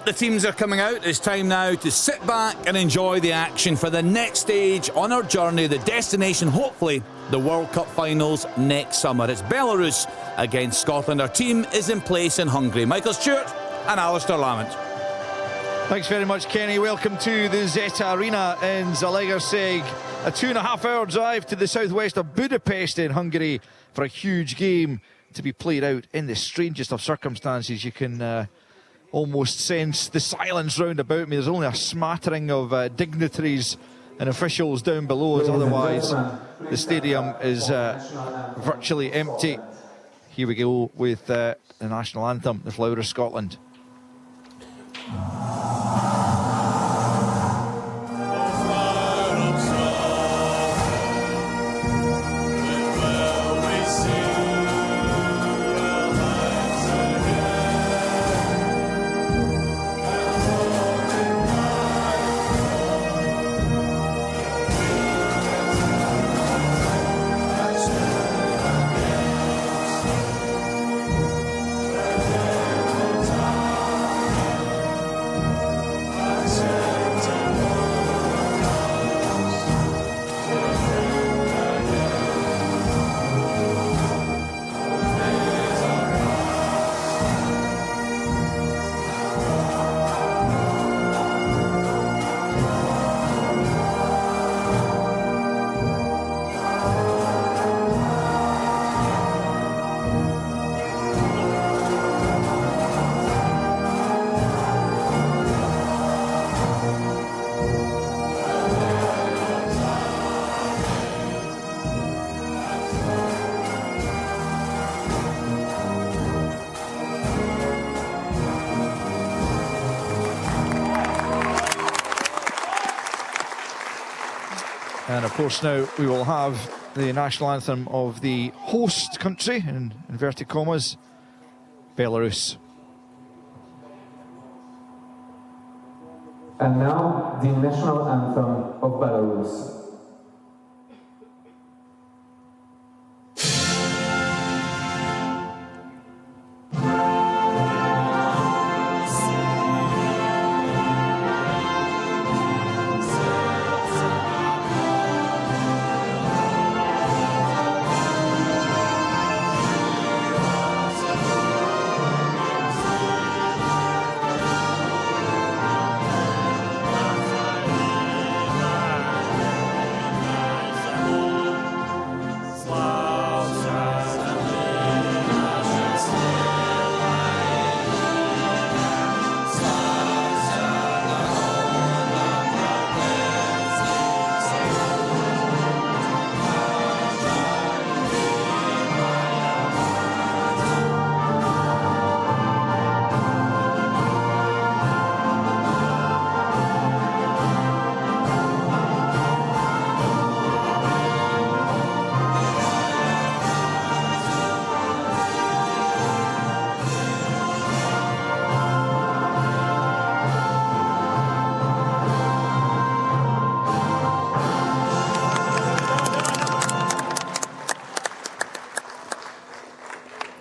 the teams are coming out. It's time now to sit back and enjoy the action for the next stage on our journey, the destination, hopefully, the World Cup finals next summer. It's Belarus against Scotland. Our team is in place in Hungary. Michael Stewart and Alistair Lamont. Thanks very much, Kenny. Welcome to the Zeta Arena in Zalaegerszeg. A 2.5-hour drive to the southwest of Budapest in Hungary for a huge game to be played out in the strangest of circumstances. You can almost sense the silence round about me. There's only a smattering of dignitaries and officials down below us. Otherwise, the stadium is virtually empty. Here we go with the national anthem, the Flower of Scotland. And of course now we will have the national anthem of the host country, in inverted commas, Belarus. And now the national anthem of Belarus.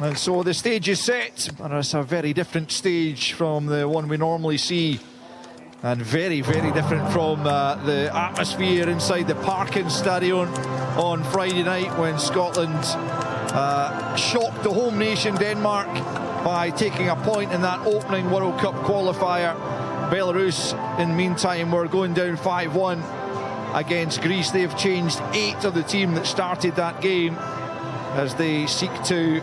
And so the stage is set, and it's a very different stage from the one we normally see, and very, very different from the atmosphere inside the Parken Stadion on Friday night when Scotland shocked the home nation Denmark by taking a point in that opening World Cup qualifier. Belarus, in the meantime, were going down 5-1 against Greece. They've changed 8 of the team that started that game as they seek to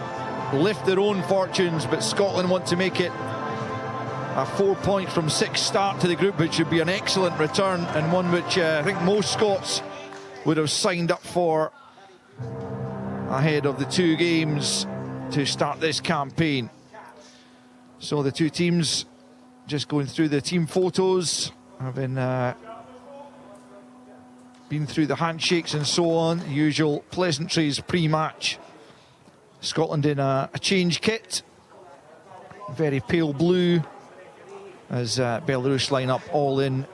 lift their own fortunes, but Scotland want to make it a 4-point from 6 start to the group, which would be an excellent return, and one which I think most Scots would have signed up for ahead of the 2 games to start this campaign. So the 2 teams, just going through the team photos, having been through the handshakes and so on, the usual pleasantries pre-match. Scotland in a change kit, very pale blue, as Belarus line up all in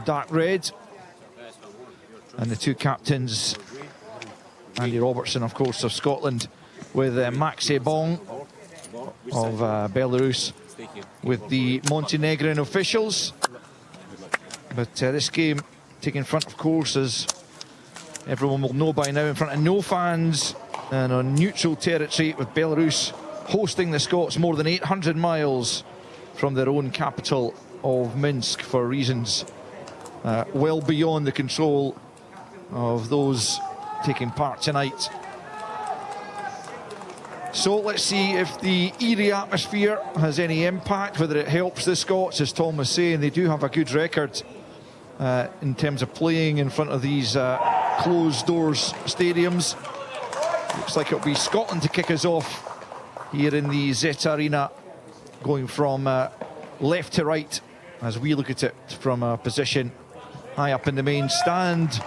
dark red. And the 2 captains, Andy Robertson, of course, of Scotland, with Max Ebong of Belarus with the Montenegrin officials. But this game taking front, of course, as everyone will know by now, in front of no fans and on neutral territory, with Belarus hosting the Scots more than 800 miles from their own capital of Minsk for reasons well beyond the control of those taking part tonight. So let's see if the eerie atmosphere has any impact, whether it helps the Scots. As Tom was saying, they do have a good record in terms of playing in front of these closed doors stadiums. Looks like it'll be Scotland to kick us off here in the Zet Arena, going from left to right as we look at it from a position high up in the main stand.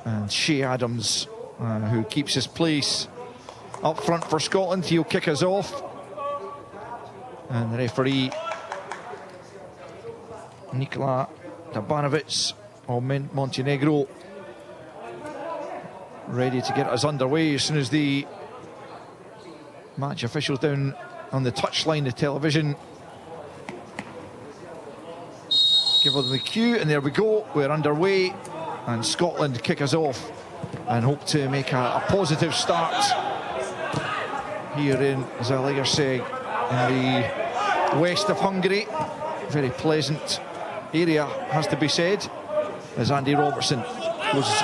And Shea Adams, who keeps his place up front for Scotland, he'll kick us off. And the referee, Nikola Dabanovic of Montenegro, ready to get us underway as soon as the match officials down on the touchline, the television, give them the cue, and there we go, we're underway. And Scotland kick us off and hope to make a positive start here in Zalaegerszeg in the west of Hungary. Very pleasant area, has to be said, as Andy Robertson goes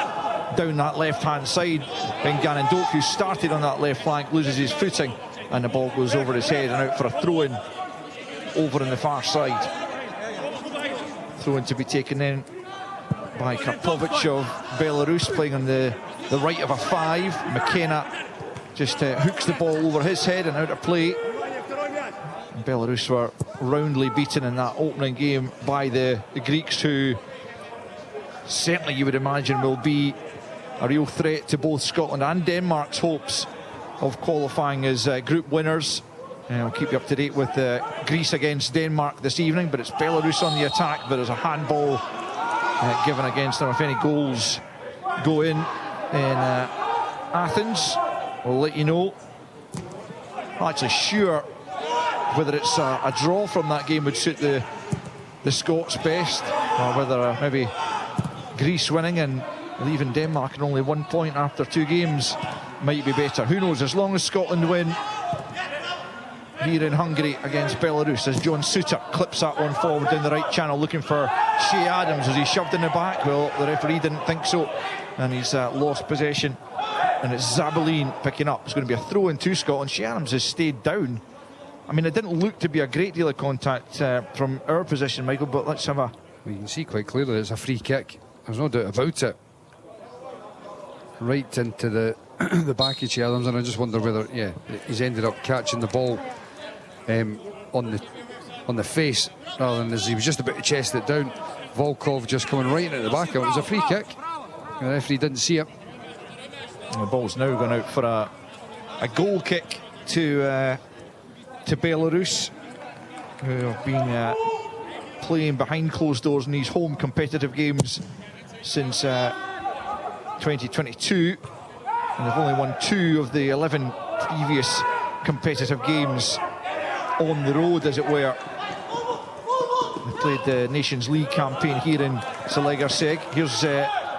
down that left-hand side. Ben Doak, who started on that left flank, loses his footing, and the ball goes over his head and out for a throw-in over on the far side. Throw-in to be taken in by Karpovic of Belarus, playing on the right of a 5. McKenna just hooks the ball over his head and out of play. And Belarus were roundly beaten in that opening game by the Greeks, who certainly you would imagine will be a real threat to both Scotland and Denmark's hopes of qualifying as group winners. And I'll keep you up to date with Greece against Denmark this evening, but it's Belarus on the attack. But there's a handball given against them. If any goals go in Athens, we'll let you know. Not actually sure whether it's a draw from that game would suit the Scots best, or whether maybe Greece winning and leaving Denmark in only 1 point after 2 games might be better. Who knows? As long as Scotland win here in Hungary against Belarus, as John Suter clips that one forward down the right channel, looking for Shea Adams. Was he shoved in the back? Well, the referee didn't think so, and he's lost possession, and it's Zabalin picking up. It's going to be a throw in to Scotland. Shea Adams has stayed down. I mean, it didn't look to be a great deal of contact from our position, Michael, but let's have a... Well, you can see quite clearly it's a free kick. There's no doubt about it. Right into the the back of Shea Adams, and I just wonder whether, yeah, he's ended up catching the ball on the face rather than as he was just about to chest it down. Volkov just coming right into the back of it. It was a free kick. The referee didn't see it. And the ball's now gone out for a goal kick to Belarus, who have been playing behind closed doors in these home competitive games since 2022, and they've only won 2 of the 11 previous competitive games on the road, as it were. They played the Nations League campaign here in Zalaegerszeg. Here's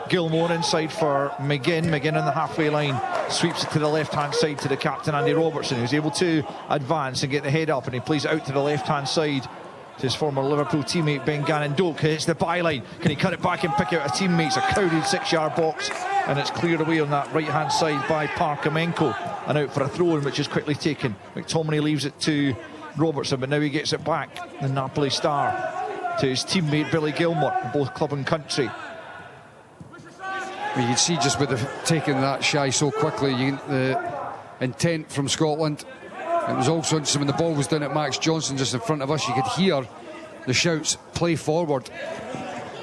Gilmore inside for McGinn. McGinn on the halfway line sweeps it to the left-hand side to the captain, Andy Robertson, who's able to advance and get the head up, and he plays it out to the left-hand side to his former Liverpool teammate Ben Doak. Hits the byline. Can he cut it back and pick out a teammate? It's a crowded 6-yard box, and it's cleared away on that right-hand side by Parkamenko, and out for a throw-in, which is quickly taken. McTominay leaves it to Robertson, but now he gets it back, the Napoli star, to his teammate Billy Gilmore, both club and country. Well, you can see just with the taking that shy so quickly, the intent from Scotland. It was also interesting when the ball was down at Max Johnson just in front of us, you could hear the shouts, play forward.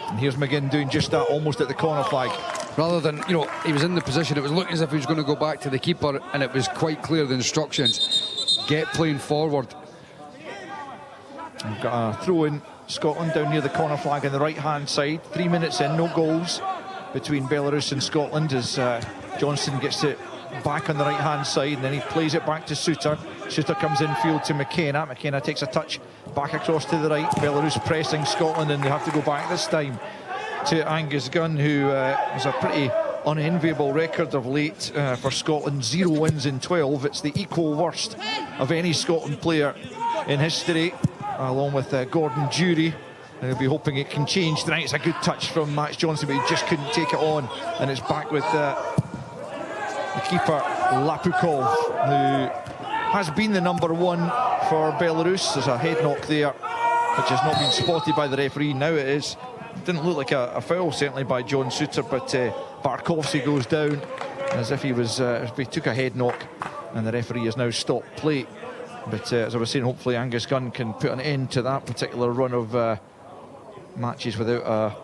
And here's McGinn doing just that, almost at the corner flag. Rather than, you know, he was in the position, it was looking as if he was going to go back to the keeper, and it was quite clear, the instructions, get playing forward. We've got a throw in Scotland down near the corner flag on the right hand side. 3 minutes in, no goals between Belarus and Scotland, as Johnson gets it back on the right hand side, and then he plays it back to Suter. Suter comes infield to McKenna. McKenna takes a touch back across to the right. Belarus pressing Scotland, and they have to go back this time to Angus Gunn, who has a pretty unenviable record of late for Scotland. 0 wins in 12. It's the equal worst of any Scotland player in history, along with Gordon Durie. They'll be hoping it can change tonight. It's a good touch from Max Johnson, but he just couldn't take it on, and it's back with the keeper Lapukov, who has been the number 1 for Belarus. There's a head knock there, which has not been spotted by the referee. Now it is. Didn't look like a foul, certainly, by John Suter, but Barkowski goes down as if he was if he took a head knock, and the referee has now stopped play. But as I was saying, hopefully Angus Gunn can put an end to that particular run of matches without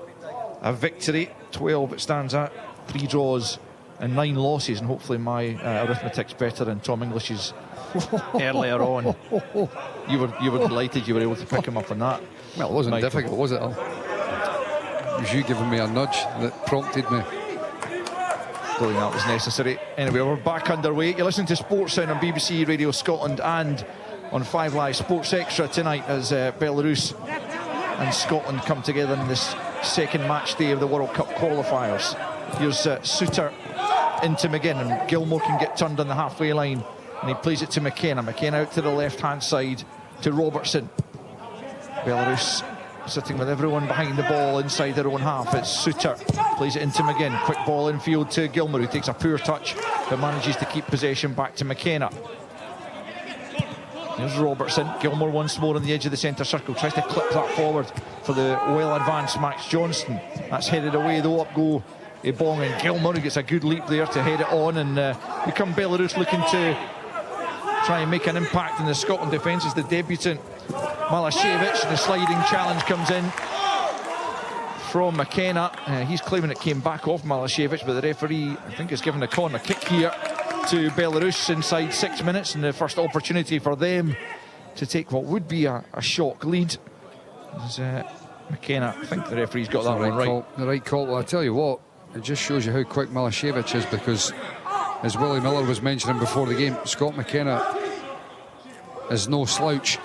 a victory. 12 it stands at, 3 draws and 9 losses, and hopefully my arithmetic's better than Tom English's earlier on. You were delighted you were able to pick him up on that. Well, it wasn't Michael. difficult, was it? It was you giving me a nudge that prompted me. Don't think that was necessary. Anyway, we're back underway. You're listening to Sports Sound on BBC Radio Scotland and on 5 Live Sports Extra tonight, as Belarus and Scotland come together in this second match day of the World Cup qualifiers. Here's Suter into McGinn, and Gilmour can get turned on the halfway line, and he plays it to McKenna. McKenna out to the left hand side to Robertson. Belarus sitting with everyone behind the ball inside their own half. It's Suter, plays it into McGinn. Quick ball infield to Gilmour, who takes a poor touch but manages to keep possession back to McKenna. Here's Robertson. Gilmour once more on the edge of the centre circle, tries to clip that forward for the well advanced Max Johnston. That's headed away though. Up go Ebong, and Gilmour, who gets a good leap there to head it on, and become Belarus looking to try and make an impact in the Scotland defence as the debutant Malashevich. The sliding challenge comes in from McKenna. He's claiming it came back off Malashevich, but the referee, I think, has given a corner kick here to Belarus inside 6 minutes, and the first opportunity for them to take what would be a shock lead. As McKenna, I think the referee's got that one right. The right call. Well, I tell you what, it just shows you how quick Malashevich is, because as Willie Miller was mentioning before the game, Scott McKenna is no slouch.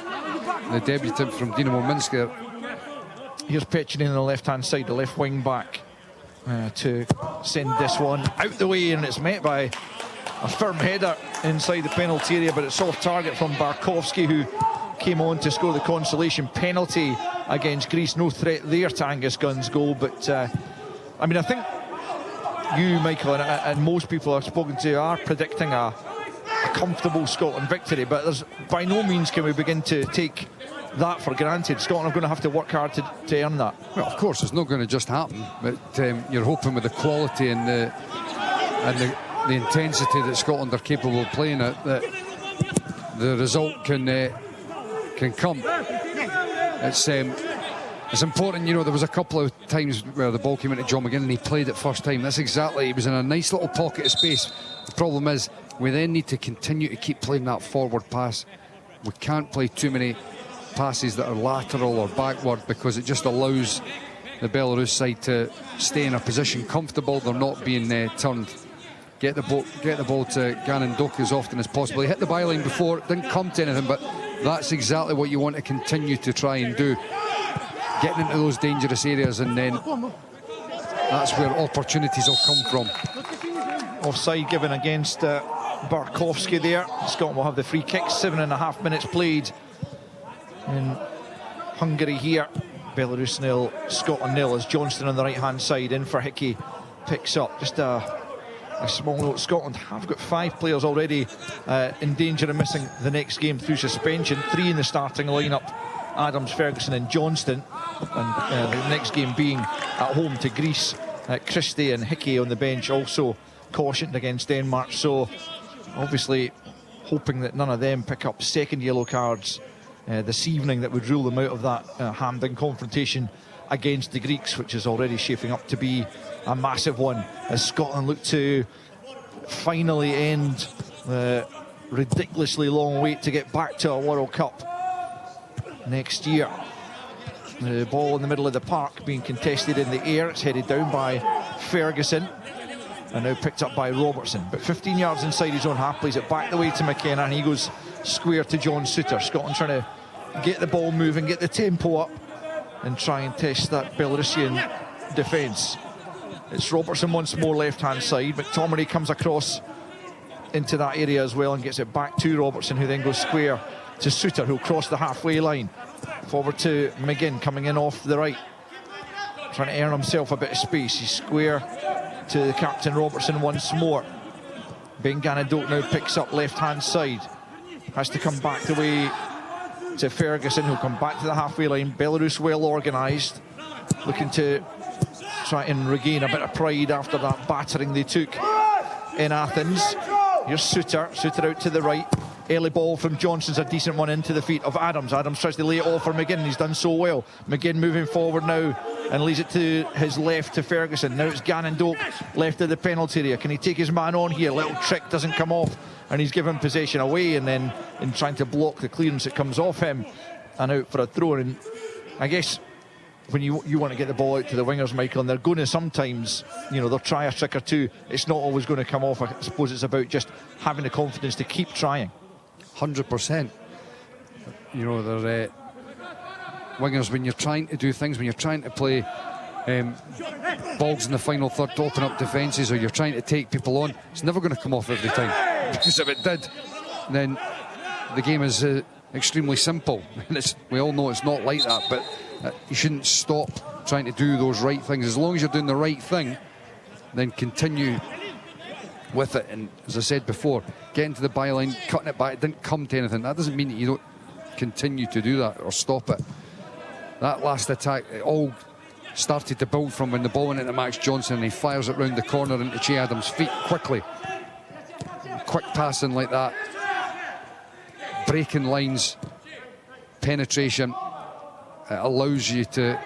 The debutant from Dynamo Minsk there. Here's Petchinen on the left hand side, the left wing back, to send this one out the way, and it's met by a firm header inside the penalty area, but it's off target from Barkowski, who came on to score the consolation penalty against Greece. No threat there to Angus Gunn's goal, but I mean, I think you, Michael, and most people I've spoken to are predicting a comfortable Scotland victory, but there's by no means can we begin to take that for granted. Scotland are going to have to work hard to earn that. Well, of course, it's not going to just happen, but you're hoping with the quality and the intensity that Scotland are capable of playing at, that the result can come. It's important, you know. There was a couple of times where the ball came into John McGinn and he played it first time. That's exactly, he was in a nice little pocket of space. The problem is we then need to continue to keep playing that forward pass. We can't play too many passes that are lateral or backward, because it just allows the Belarus side to stay in a position comfortable. They're not being turned. Get the ball to Gannon Doku as often as possible. He hit the byline before, it didn't come to anything, but that's exactly what you want to continue to try and do. Getting into those dangerous areas, and then that's where opportunities will come from. Offside given against Barkowski there. Scotland will have the free kick. 7.5 minutes played in Hungary here. Belarus 0, Scotland 0, as Johnston on the right hand side in for Hickey picks up. Just a small note, Scotland have got 5 players already in danger of missing the next game through suspension. 3 in the starting lineup: Adams, Ferguson and Johnston, and the next game being at home to Greece. Christie and Hickey on the bench, also cautioned against Denmark, so obviously hoping that none of them pick up second yellow cards this evening that would rule them out of that Hampden confrontation against the Greeks, which is already shaping up to be a massive one, as Scotland look to finally end the ridiculously long wait to get back to a World Cup next year. The ball in the middle of the park being contested in the air. It's headed down by Ferguson. and now picked up by Robertson, but 15 yards inside his own half, plays it back the way to McKenna, and he goes square to John Suter. Scotland trying to get the ball moving, get the tempo up, and try and test that Belarusian defence. It's Robertson once more, left-hand side. McTominay comes across into that area as well and gets it back to Robertson, who then goes square to Suter, who'll cross the halfway line. Forward to McGinn, coming in off the right, trying to earn himself a bit of space. He's square to the captain Robertson once more. Ben Ganadot now picks up left-hand side. Has to come back the way to Ferguson, who'll come back to the halfway line. Belarus well organised, looking to try and regain a bit of pride after that battering they took in Athens. Here's Suter out to the right. Early ball from Johnson's a decent one into the feet of Adams. Adams tries to lay it off for McGinn, and he's done so well. McGinn moving forward now and leaves it to his left to Ferguson. Now it's Gannon Doak left of the penalty area. Can he take his man on here? Little trick doesn't come off, and he's given possession away, and then in trying to block the clearance, it comes off him and out for a throw. And I guess when you want to get the ball out to the wingers, Michael, and they're going to sometimes, you know, they'll try a trick or two. It's not always going to come off. I suppose it's about just having the confidence to keep trying. 100%. You know, they're wingers, when you're trying to do things, when you're trying to play balls in the final third to open up defences, or you're trying to take people on, it's never going to come off every time. Because if it did, then the game is extremely simple. And we all know it's not like that, but you shouldn't stop trying to do those right things. As long as you're doing the right thing, then continue with it. And as I said before, getting to the byline, cutting it back, it didn't come to anything. That doesn't mean that you don't continue to do that or stop it. That last attack, it all started to build from when the ball went into Max Johnson, and he fires it round the corner into Che Adams' feet quickly. Quick passing like that, breaking lines, penetration, it allows you to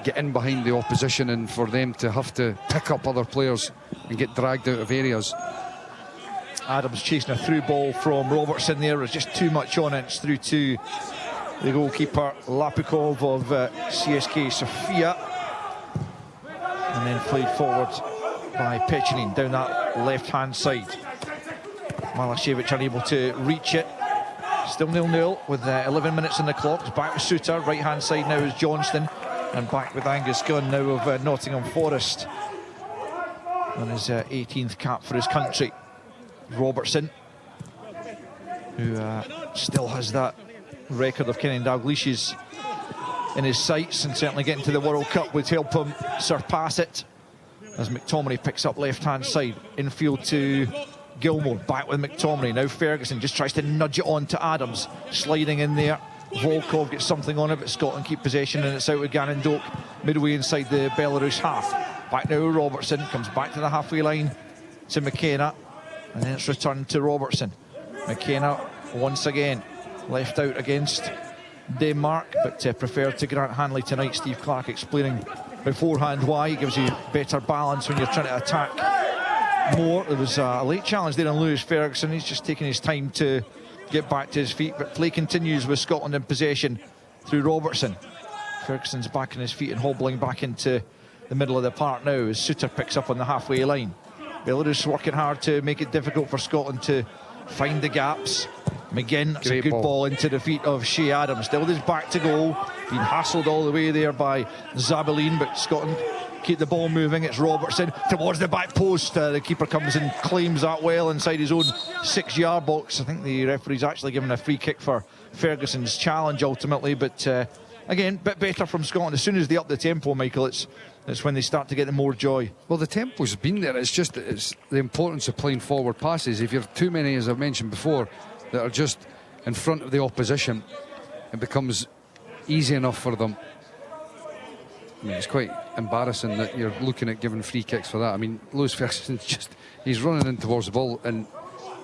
get in behind the opposition, and for them to have to pick up other players and get dragged out of areas. Adams chasing a through ball from Robertson there. There's just too much on it. It's through to the goalkeeper Lapikov of CSK Sofia, and then played forward by Pechinin down that left-hand side. Malashevich unable to reach it. Still 0-0 with 11 minutes on the clock. It's back with Suter. Right-hand side now is Johnston, and back with Angus Gunn now of Nottingham Forest on his 18th cap for his country. Robertson, who still has that record of Kenan Dalglish's in his sights, and certainly getting to the World Cup would help him surpass it. As McTominay picks up left-hand side, infield to Gilmore, back with McTominay. Now Ferguson just tries to nudge it on to Adams, sliding in there. Volkov gets something on it, but Scotland keep possession, and it's out with Gannon Doak midway inside the Belarus half. Back now Robertson, comes back to the halfway line to McKenna, and then it's returned to Robertson. McKenna once again left out against Denmark, but preferred to Grant Hanley tonight. Steve Clarke explaining beforehand why. He gives you better balance when you're trying to attack more. There was a late challenge there on Lewis Ferguson. He's just taking his time to get back to his feet, but play continues with Scotland in possession through Robertson. Ferguson's back on his feet and hobbling back into the middle of the park now as Suter picks up on the halfway line. Belarus working hard to make it difficult for Scotland to find the gaps. McGinn, that's a good ball into the feet of Che Adams. Still his back to goal, being hassled all the way there by Zabeline, but Scotland keep the ball moving. It's Robertson towards the back post. The keeper comes and claims that well inside his own 6-yard box. I think the referee's actually given a free kick for Ferguson's challenge ultimately, but again, bit better from Scotland. As soon as they up the tempo, Michael, it's when they start to get more joy. Well, the tempo's been there. It's just it's the importance of playing forward passes. If you have too many, as I've mentioned before, that are just in front of the opposition, it becomes easy enough for them. I mean, it's quite embarrassing that you're looking at giving free kicks for that. I mean, Lewis Ferguson's he's running in towards the ball, and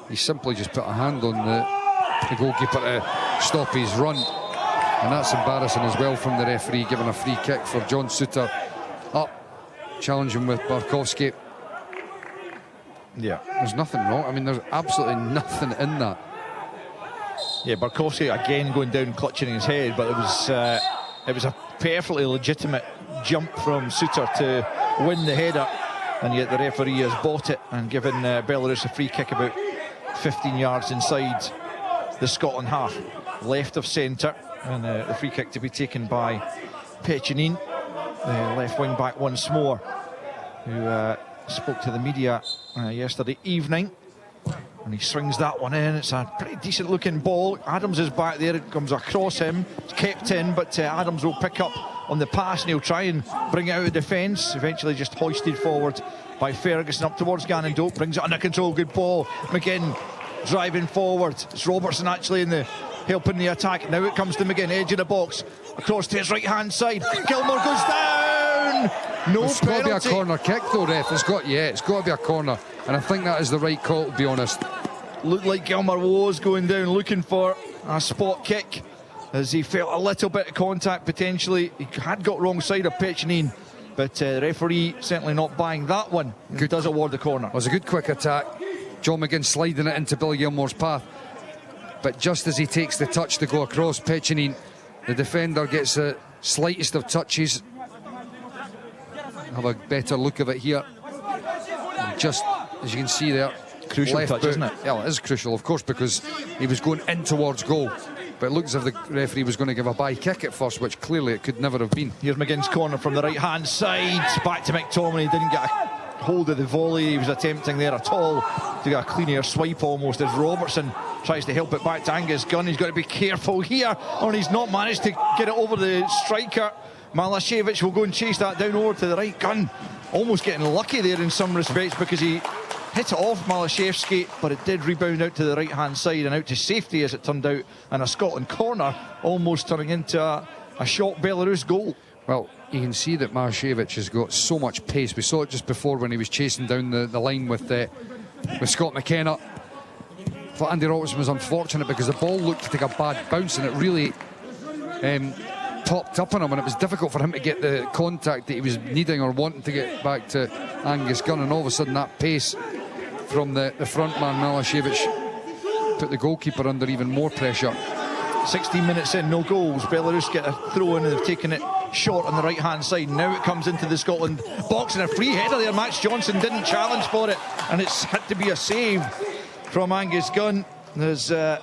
he simply just put a hand on the goalkeeper to stop his run. And that's embarrassing as well from the referee, giving a free kick for John Suter up, challenging with Barkowski. Yeah. There's nothing wrong. I mean, there's absolutely nothing in that. Yeah, Barkowski again going down, clutching his head, but it was a perfectly legitimate jump from Suter to win the header and yet the referee has bought it and given Belarus a free kick about 15 yards inside the Scotland half, left of centre, and the free kick to be taken by Pechanin, the left wing back once more, who spoke to the media yesterday evening, and he swings that one in. It's a pretty decent looking ball. Adams is back there, it comes across him, it's kept in, but Adams will pick up on the pass and he'll try and bring it out of defence, eventually just hoisted forward by Ferguson up towards Gannon Doak, brings it under control, good ball. McGinn driving forward, it's Robertson actually in the helping the attack. Now it comes to McGinn, edge of the box, across to his right hand side, Gilmour goes down. No it's penalty. Got to be a corner kick though, ref. It's got to be a corner, and I think that is the right call, to be honest. Looked like Gilmour was going down looking for a spot kick as he felt a little bit of contact potentially. He had got wrong side of Pechanin, but the referee certainly not buying that one. He does award the corner. It was a good quick attack. John McGinn sliding it into Billy Gilmour's path, but just as he takes the touch to go across, Pechanin, the defender, gets the slightest of touches. Have a better look of it here. And just as you can see there, crucial touch, isn't it? Yeah, it is crucial, of course, because he was going in towards goal, but it looks as if the referee was going to give a by kick at first, which clearly it could never have been. Here's McGinn's corner from the right hand side, back to McTominay. He didn't get a hold of the volley he was attempting there at all, to get a cleaner swipe almost, as Robertson tries to help it back to Angus Gunn. He's got to be careful here, and he's not managed to get it over the striker. Malashevich will go and chase that down over to the right. Gunn almost getting lucky there in some respects, because he hit it off Malashevsky, but it did rebound out to the right hand side and out to safety as it turned out, and a Scotland corner almost turning into a shot Belarus goal. Well, you can see that Malashevich has got so much pace. We saw it just before when he was chasing down the line with Scott McKenna. I thought Andy Robertson was unfortunate because the ball looked to take a bad bounce, and it really topped up on him, and it was difficult for him to get the contact that he was needing or wanting to get back to Angus Gunn, and all of a sudden that pace from the front man Malashevich put the goalkeeper under even more pressure. 16 minutes in, no goals. Belarus get a throw in and they've taken it short on the right hand side. Now it comes into the Scotland box, and a free header there. Max Johnson didn't challenge for it, and it's had to be a save from Angus Gunn. There's the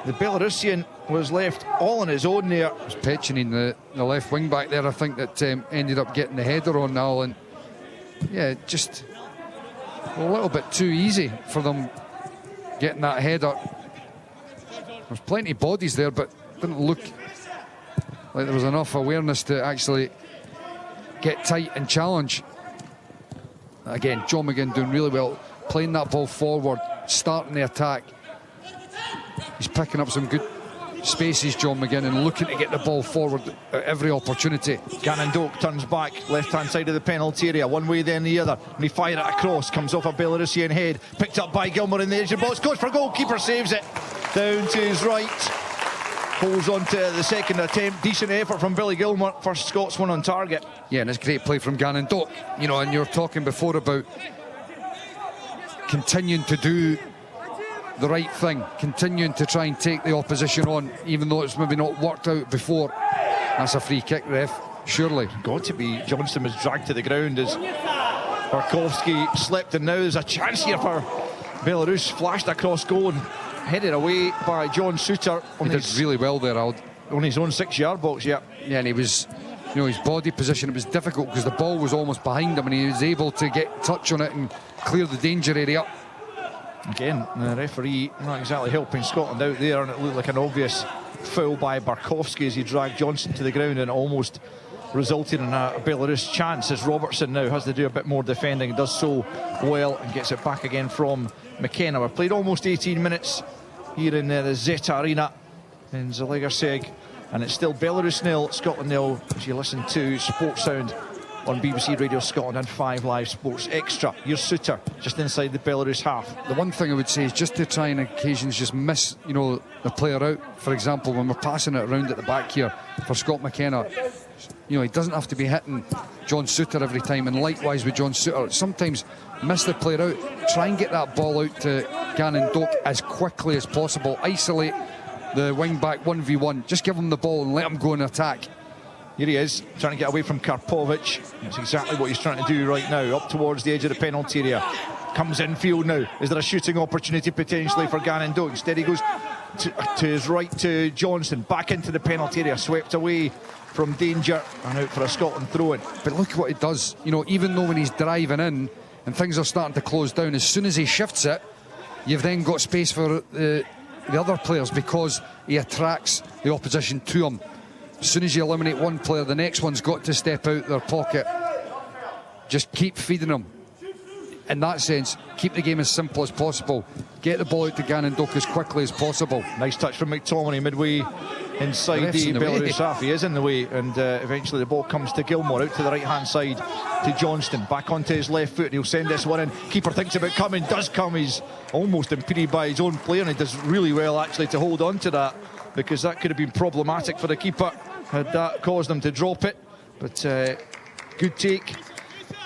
Belarusian was left all on his own there. It was Pechanin, the left wing back there, I think, that ended up getting the header on now, and yeah, just a little bit too easy for them getting that header. There's plenty of bodies there, but didn't look like there was enough awareness to actually get tight and challenge. Again, John McGinn doing really well, playing that ball forward, starting the attack. He's picking up some good spaces, John McGinn, and looking to get the ball forward at every opportunity. Gannon Doak turns back, left-hand side of the penalty area, one way then the other, and he fires it across, comes off a Belarusian head, picked up by Gilmour in the edge of the box, goes for goal, keeper saves it, down to his right, holds on to the second attempt. Decent effort from Billy Gilmour, first Scotsman on target. Yeah, and it's great play from Gannon Doak, you know, and you were talking before about continuing to do the right thing, continuing to try and take the opposition on, even though it's maybe not worked out before. That's a free kick, ref, surely. Got to be. Johnston was dragged to the ground as Barkowski slipped, and now there's a chance here for Belarus. Flashed across goal and headed away by John Souttar. He did really well there, Al. On his own 6-yard box, yeah. Yeah, and he was, you know, his body position, it was difficult because the ball was almost behind him, and he was able to get touch on it and clear the danger area. Again, the referee not exactly helping Scotland out there, and it looked like an obvious foul by Barkowski as he dragged Johnson to the ground, and almost resulted in a Belarus chance, as Robertson now has to do a bit more defending, does so well and gets it back again from McKenna. We've played almost 18 minutes here in the Zeta Arena in Zalegerseg, and it's still Belarus 0, Scotland 0, as you listen to Sports Sound on BBC Radio Scotland and 5 Live Sports Extra. Here's Souttar just inside the Belarus half. The one thing I would say is just to try and occasions just miss, you know, the player out. For example, when we're passing it around at the back here for Scott McKenna, you know, he doesn't have to be hitting John Souttar every time, and likewise with John Souttar, sometimes miss the player out, try and get that ball out to Gannon Doak as quickly as possible, isolate the wing back 1v1, just give him the ball and let him go and attack. Here he is, trying to get away from Karpovic. That's exactly what he's trying to do right now, up towards the edge of the penalty area. Comes infield now. Is there a shooting opportunity potentially for Gannon Doak? Instead he goes to his right to Johnston, back into the penalty area, swept away from danger and out for a Scotland throw-in. But look what he does, you know, even though when he's driving in and things are starting to close down, as soon as he shifts it, you've then got space for the other players, because he attracts the opposition to him. As soon as you eliminate one player, the next one's got to step out their pocket. Just keep feeding them. In that sense, keep the game as simple as possible. Get the ball out to Gannon Doak as quickly as possible. Nice touch from McTominay midway inside the Belarus half. He is in the way, and eventually the ball comes to Gilmore, out to the right-hand side to Johnston, back onto his left foot. He'll send this one in. Keeper thinks about coming, does come. He's almost impeded by his own player, and he does really well actually to hold on to that, because that could have been problematic for the keeper had that caused them to drop it. But good take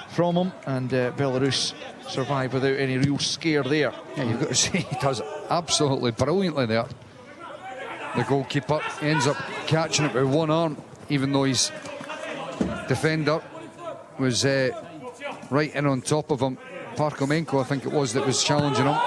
from him, and Belarus survive without any real scare there. Yeah, you've got to say he does absolutely brilliantly there. The goalkeeper ends up catching it with one arm, even though his defender was right in on top of him. Parkomenko, I think it was, that was challenging him.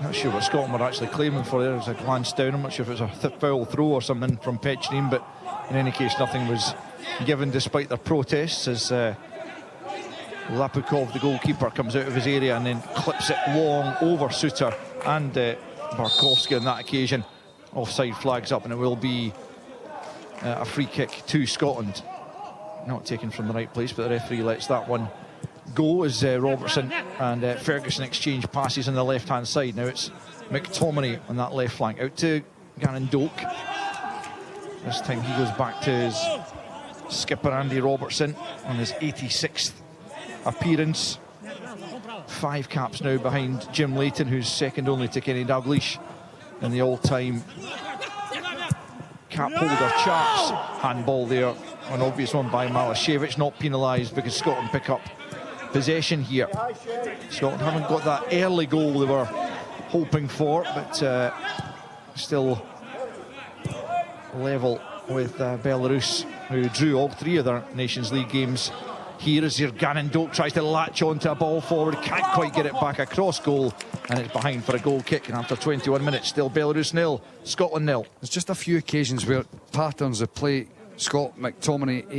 Not sure what Scotland were actually claiming for there. It was a glance down. I'm not sure if it was a foul throw or something from Petchnine, but in any case, nothing was given despite their protests, as Lapukov, the goalkeeper, comes out of his area and then clips it long over Suter and Barkowski on that occasion. Offside flags up, and it will be a free kick to Scotland. Not taken from the right place, but the referee lets that one go as Robertson and Ferguson exchange passes on the left-hand side. Now it's McTominay on that left flank, out to Gannon Doak. This time he goes back to his skipper Andy Robertson on his 86th appearance. 5 caps now behind Jim Leighton, who's second only to Kenny Dalglish in the all-time cap holder charts. Handball there, an obvious one by Malashevich, not penalised because Scotland pick up possession here. Scotland haven't got that early goal they were hoping for, but still level with Belarus, who drew all 3 of their Nations League games. Here is your Gannon Doak, tries to latch onto a ball forward, can't quite get it back across goal, and it's behind for a goal kick. And after 21 minutes, still Belarus 0, Scotland 0. There's just a few occasions where patterns of play, Scott McTominay,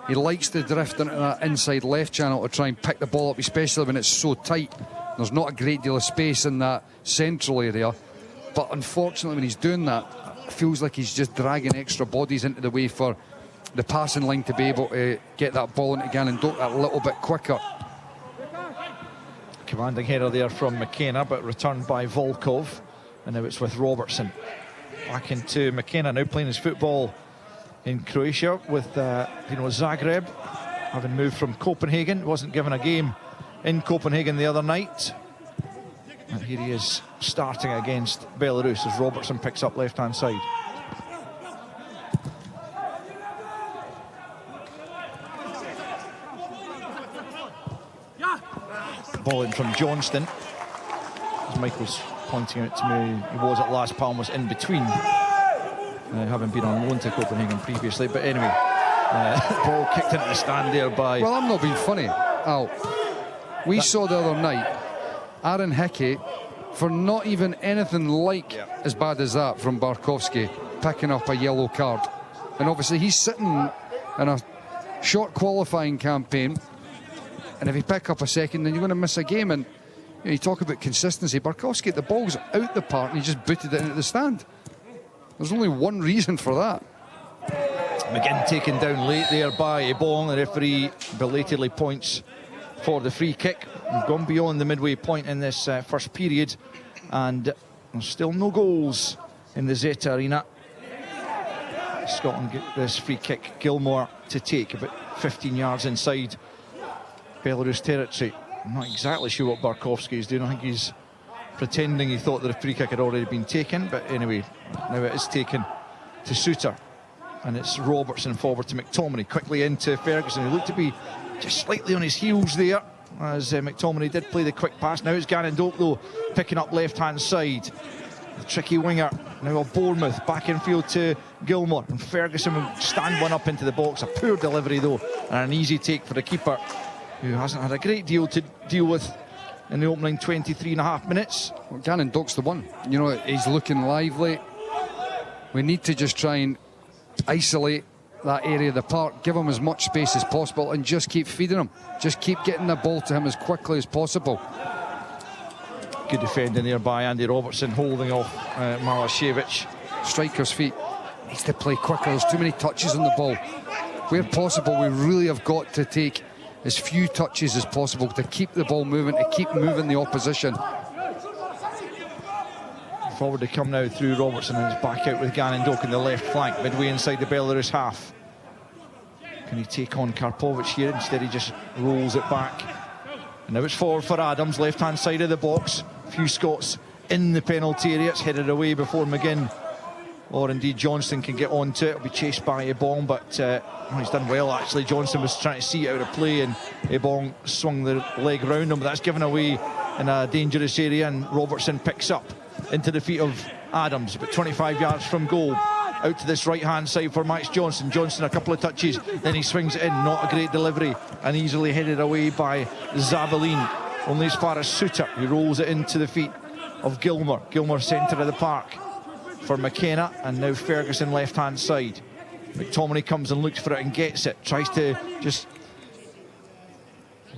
he likes to drift into that inside left channel to try and pick the ball up, especially when it's so tight. There's not a great deal of space in that central area, but unfortunately when he's doing that, it feels like he's just dragging extra bodies into the way for the passing line to be able to get that ball into Gannon Doak a little bit quicker. Commanding header there from McKenna, but returned by Volkov, and now it's with Robertson. Back into McKenna, now playing his football in Croatia with Zagreb, having moved from Copenhagen. Wasn't given a game in Copenhagen the other night, and here he is starting against Belarus as Robertson picks up left-hand side. Ball in from Johnston, as Michael's pointing out to me. He was at Las Palmas in between, having been on loan to Copenhagen previously. But anyway, ball kicked into the stand there by... Well, I'm not being funny, Al. We saw the other night Aaron Hickey, for not even anything like as bad as that from Barkowski, picking up a yellow card. And obviously he's sitting in a short qualifying campaign, and if you pick up a second, then you're going to miss a game. And you talk about consistency. Barkowski, the ball's out the park, and he just booted it into the stand. There's only one reason for that. McGinn taken down late there by Ebong. The referee belatedly points for the free kick. We've gone beyond the midway point in this first period, and there's still no goals in the Zeta Arena. Scotland get this free kick, Gilmore to take, about 15 yards inside Belarus territory. I'm not exactly sure what Barkowski is doing. I think he's pretending he thought that the free kick had already been taken, but anyway, now it is taken to Suter, and it's Robertson forward to McTominay, quickly into Ferguson, who looked to be just slightly on his heels there, as McTominay did play the quick pass. Now it's Gannon Doak though, picking up left-hand side. the tricky winger now of Bournemouth, back in field to Gilmour, and Ferguson will stand one up into the box. A poor delivery though, and an easy take for the keeper, who hasn't had a great deal to deal with in the opening 23.5 minutes. Well, Gannon Dock's the one. You know, he's looking lively. We need to just try and isolate that area of the park, give him as much space as possible, and just keep feeding him. Just keep getting the ball to him as quickly as possible. Good defending there by Andy Robertson, holding off Malashevich. Striker's feet needs to play quicker. There's too many touches on the ball. Where possible, we really have got to take as few touches as possible to keep the ball moving, to keep moving the opposition. Forward to come now through Robertson, and he's back out with Gannon Doak in the left flank, midway inside the Belarus half. Can he take on Karpovic here? Instead he just rolls it back. And now it's forward for Adams, left-hand side of the box. A few Scots in the penalty area. It's headed away before McGinn or indeed Johnston can get onto it. It'll be chased by Ebong, but he's done well actually. Johnston was trying to see it out of play, and Ebong swung the leg round him, but that's given away in a dangerous area, and Robertson picks up into the feet of Adams, about 25 yards from goal. Out to this right-hand side for Max Johnston. Johnston a couple of touches, then he swings it in. Not a great delivery, and easily headed away by Zabalin. Only as far as Suter, who rolls it into the feet of Gilmour. Gilmour centre of the park for McKenna, and now Ferguson left-hand side. McTominay comes and looks for it and gets it. Tries to just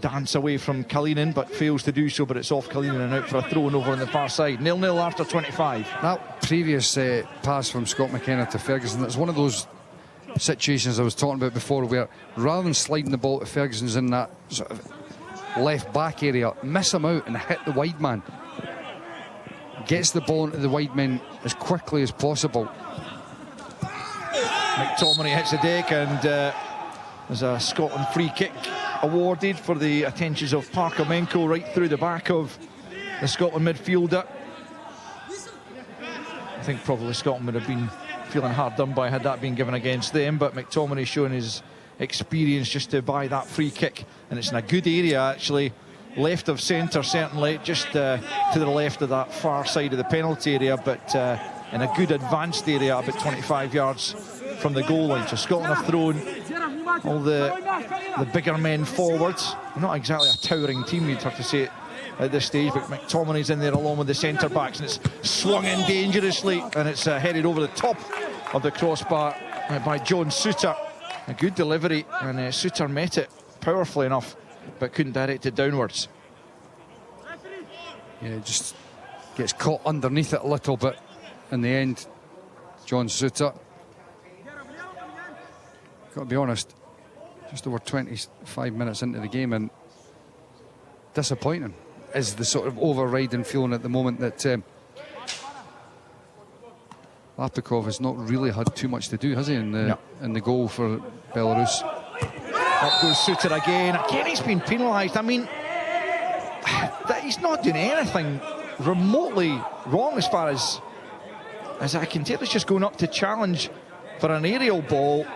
dance away from Kalinin, but fails to do so, but it's off Kalinin and out for a throw over on the far side. 0-0 after 25. That previous pass from Scott McKenna to Ferguson, that's one of those situations I was talking about before, where rather than sliding the ball to Ferguson's in that sort of left back area, miss him out and hit the wide man. Gets the ball into the wide men as quickly as possible. McTominay hits the deck, and there's a Scotland free kick awarded for the attentions of Parkhamenko right through the back of the Scotland midfielder. I think probably Scotland would have been feeling hard done by had that been given against them, but McTominay showing his experience just to buy that free kick, and it's in a good area actually, left of centre certainly, just to the left of that far side of the penalty area, but in a good advanced area about 25 yards from the goal line. So Scotland have thrown all the bigger men forwards. Not exactly a towering team, you'd have to say it at this stage, but McTominay's in there along with the centre backs, and it's swung in dangerously, and it's headed over the top of the crossbar by John Suter. A good delivery, and Suter met it powerfully enough, but couldn't direct it downwards. Yeah, just gets caught underneath it a little bit in the end. John Suter, got to be honest, just over 25 minutes into the game, and disappointing is the sort of overriding feeling at the moment that Lapikov has not really had too much to do, has he, in the goal for Belarus. Up goes Suter again. Again, he's been penalised. I mean, he's not doing anything remotely wrong as far as I can tell. It's just going up to challenge for an aerial ball.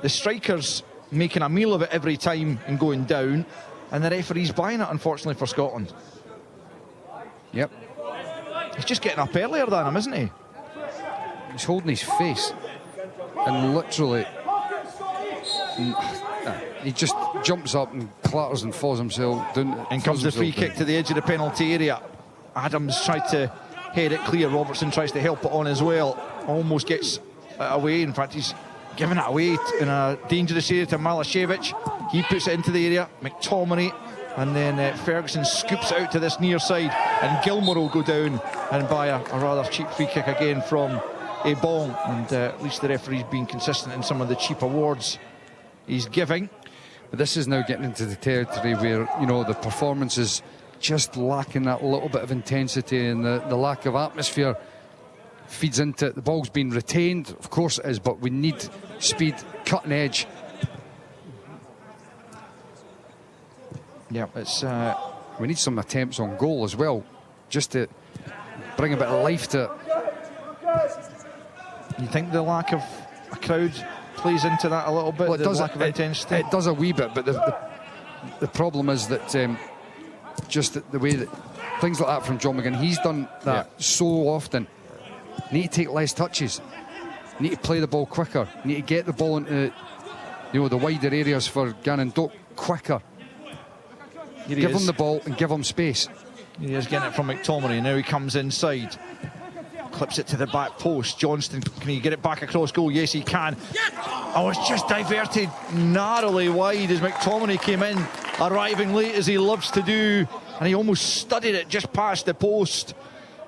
The striker's making a meal of it every time and going down, and the referee's buying it, unfortunately, for Scotland. Yep. He's just getting up earlier than him, isn't he? He's holding his face and literally he just jumps up and clatters and falls himself down. And comes the free kick to the edge of the penalty area. Adams tried to head it clear. Robertson tries to help it on as well. Almost gets it away. In fact, he's giving it away in a dangerous area to Malashevich. He puts it into the area. McTominay, and then Ferguson scoops it out to this near side, and Gilmour will go down and buy a rather cheap free kick again from Ebong. And at least the referee's been consistent in some of the cheap awards he's giving. But this is now getting into the territory where, you know, the performance is just lacking that little bit of intensity, and the lack of atmosphere feeds into it. The ball's been retained, of course it is, but we need speed, cutting edge. Yeah, it's we need some attempts on goal as well, just to bring a bit of life to it. You think the lack of a crowd plays into that a little bit? Well, it does, lack of intensity? It does a wee bit, but the problem is that just the way that things like that from John McGinn. He's done that so often. Need to take less touches. Need to play the ball quicker. Need to get the ball into, the wider areas for Gannon Doak quicker. Give him the ball and give him space. He is getting it from McTominay. Now he comes inside. Clips it to the back post. Johnston, can he get it back across goal? Yes, he can. Oh, it's just diverted narrowly wide as McTominay came in, arriving late as he loves to do, and he almost studied it just past the post.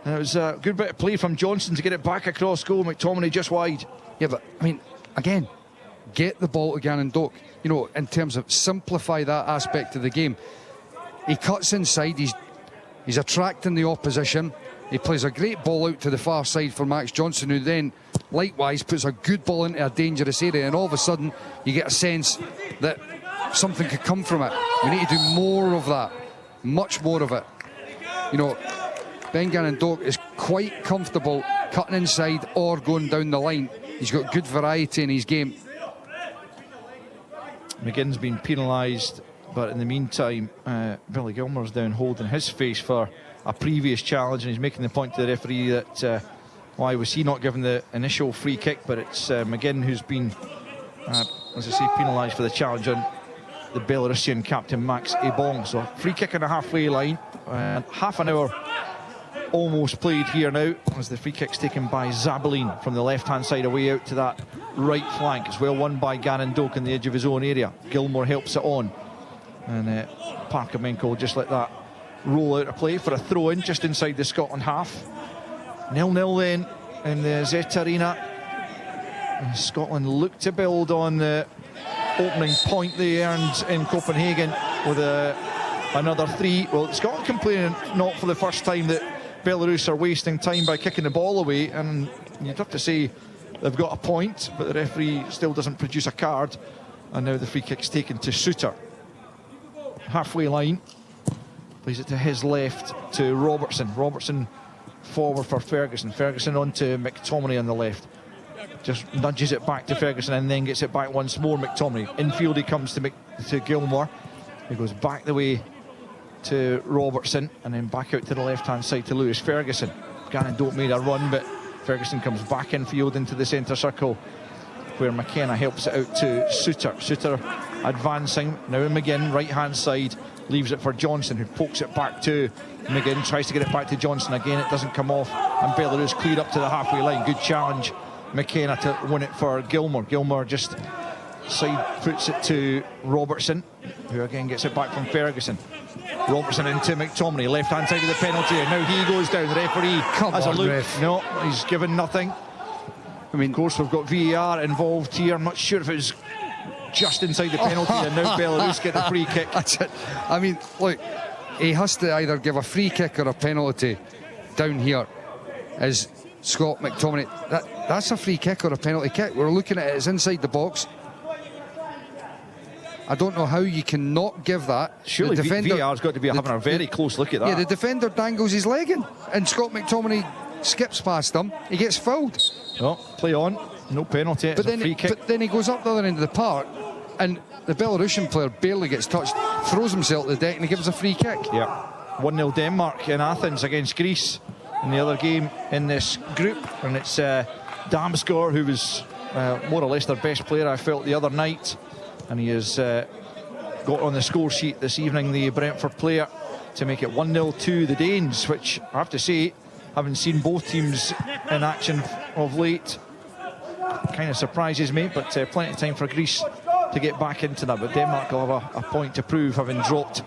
And it was a good bit of play from Johnston to get it back across goal. McTominay just wide. Yeah, but I mean, again, get the ball to Gannon Doak. In terms of simplify that aspect of the game. He cuts inside. He's attracting the opposition. He plays a great ball out to the far side for Max Johnson, who then likewise puts a good ball into a dangerous area, and all of a sudden you get a sense that something could come from it. We need to do more of that, much more of it. Ben Gannon Doak is quite comfortable cutting inside or going down the line. He's got good variety in his game. McGinn's been penalised, but in the meantime, Billy Gilmour's down holding his face for a previous challenge, and he's making the point to the referee that why was he not given the initial free kick, but it's McGinn who's been, as I say, penalised for the challenge on the Belarusian captain Max Ebong. So free kick on the halfway line, and half an hour almost played here now, as the free kick's taken by Zabalin from the left-hand side away out to that right flank. It's well won by Gannon Doak on the edge of his own area. Gilmour helps it on, and Parkamenko just let that roll out of play for a throw-in just inside the Scotland half. 0-0 then in the Zet Arena. And Scotland look to build on the opening point they earned in Copenhagen with another 3. Well, Scotland complaining not for the first time that Belarus are wasting time by kicking the ball away, and you'd have to say they've got a point, but the referee still doesn't produce a card, and now the free kick's taken to Suter. Halfway line, plays it to his left to Robertson. Robertson forward for Ferguson. Ferguson on to McTominay on the left. Just nudges it back to Ferguson and then gets it back once more. McTominay. Infield he comes to Gilmour. He goes back the way to Robertson and then back out to the left-hand side to Lewis Ferguson. Gannon Doak made a run, but Ferguson comes back infield into the centre circle where McKenna helps it out to Suter. Suter advancing. Now McGinn, right-hand side. Leaves it for Johnson, who pokes it back to McGinn, tries to get it back to Johnson again, it doesn't come off, and Belarus cleared up to the halfway line. Good challenge, McKenna to win it for Gilmour. Gilmour just side puts it to Robertson, who again gets it back from Ferguson. Robertson into McTominay, left hand side of the penalty, and now he goes down. The referee has a look. Ref. No, he's given nothing. I mean, of course, we've got VAR involved here. I'm not sure if it was just inside the penalty, and now Belarus get the free kick. That's it. I mean, look, he has to either give a free kick or a penalty down here. As Scott McTominay, that's a free kick or a penalty kick. We're looking at it, it's inside the box. I don't know how you can not give that. Surely the defender, VAR's got to be having a very close look at that. Yeah, the defender dangles his leg in, and Scott McTominay skips past him. He gets fouled. Oh, play on. No penalty. It's a free kick. But then he goes up the other end of the park, and the Belarusian player barely gets touched, throws himself to the deck, and he gives a free kick. Yeah. 1-0 Denmark in Athens against Greece in the other game in this group. And it's Damsgaard, who was more or less their best player, I felt, the other night. And he has got on the score sheet this evening, the Brentford player, to make it 1-0 to the Danes, which I have to say, having seen both teams in action of late, kind of surprises me, but plenty of time for Greece to get back into that. But Denmark will have a point to prove, having dropped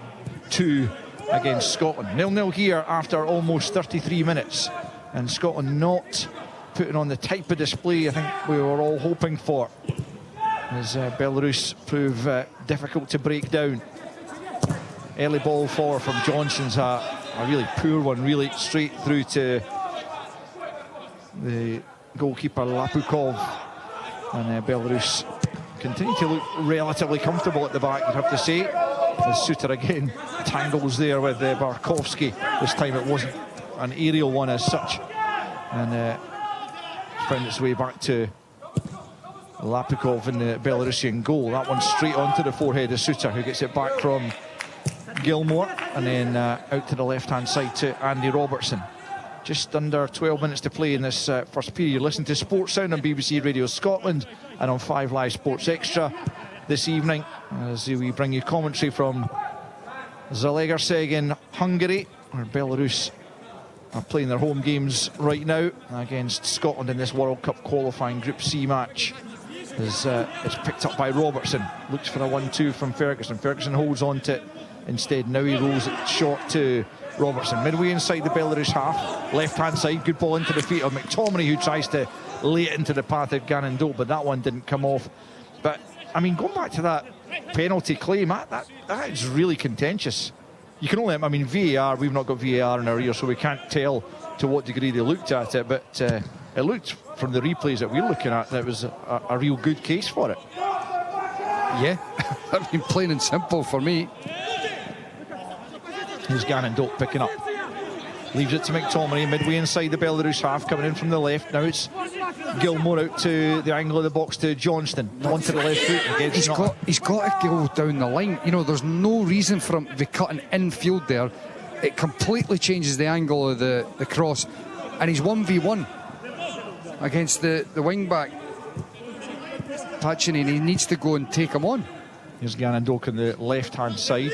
2 against Scotland. 0-0 here after almost 33 minutes, and Scotland not putting on the type of display I think we were all hoping for, as Belarus prove difficult to break down. Early ball forward from Johnson's a really poor one, really straight through to the goalkeeper Lapukov, and Belarus continue to look relatively comfortable at the back, you'd have to say. The Suter again tangles there with Barkowski. This time it wasn't an aerial one as such, and found its way back to Lapukov in the Belarusian goal. That one straight onto the forehead of Suter, who gets it back from Gilmore, and then out to the left-hand side to Andy Robertson. Just under 12 minutes to play in this first period. Listen to Sports Sound on BBC Radio Scotland and on 5 Live Sports Extra this evening as we bring you commentary from Zalaegerszeg in Hungary, where Belarus are playing their home games right now against Scotland in this World Cup qualifying Group C match. As it's picked up by Robertson, looks for a 1-2 from Ferguson. Ferguson holds on to it instead. Now he rolls it short to Robertson. Midway inside the Belarus half, left-hand side, good ball into the feet of McTominay, who tries to lay it into the path of Gannon Dope, but that one didn't come off. But, I mean, going back to that penalty claim, that is really contentious. You can only, I mean, VAR, we've not got VAR in our ear, so we can't tell to what degree they looked at it, but it looked, from the replays that we're looking at, that it was a real good case for it. Yeah, I mean, plain and simple for me. Here's Gannon Dope picking up. Leaves it to McTominay, midway inside the Belarus half, coming in from the left. Now it's Gilmore out to the angle of the box to Johnston. Onto the left foot. He's got to go down the line. You know, there's no reason for him to be cutting infield there. It completely changes the angle of the cross. And he's 1v1 against the wing-back. Pacini, and he needs to go and take him on. Here's Gannon Dope on the left-hand side.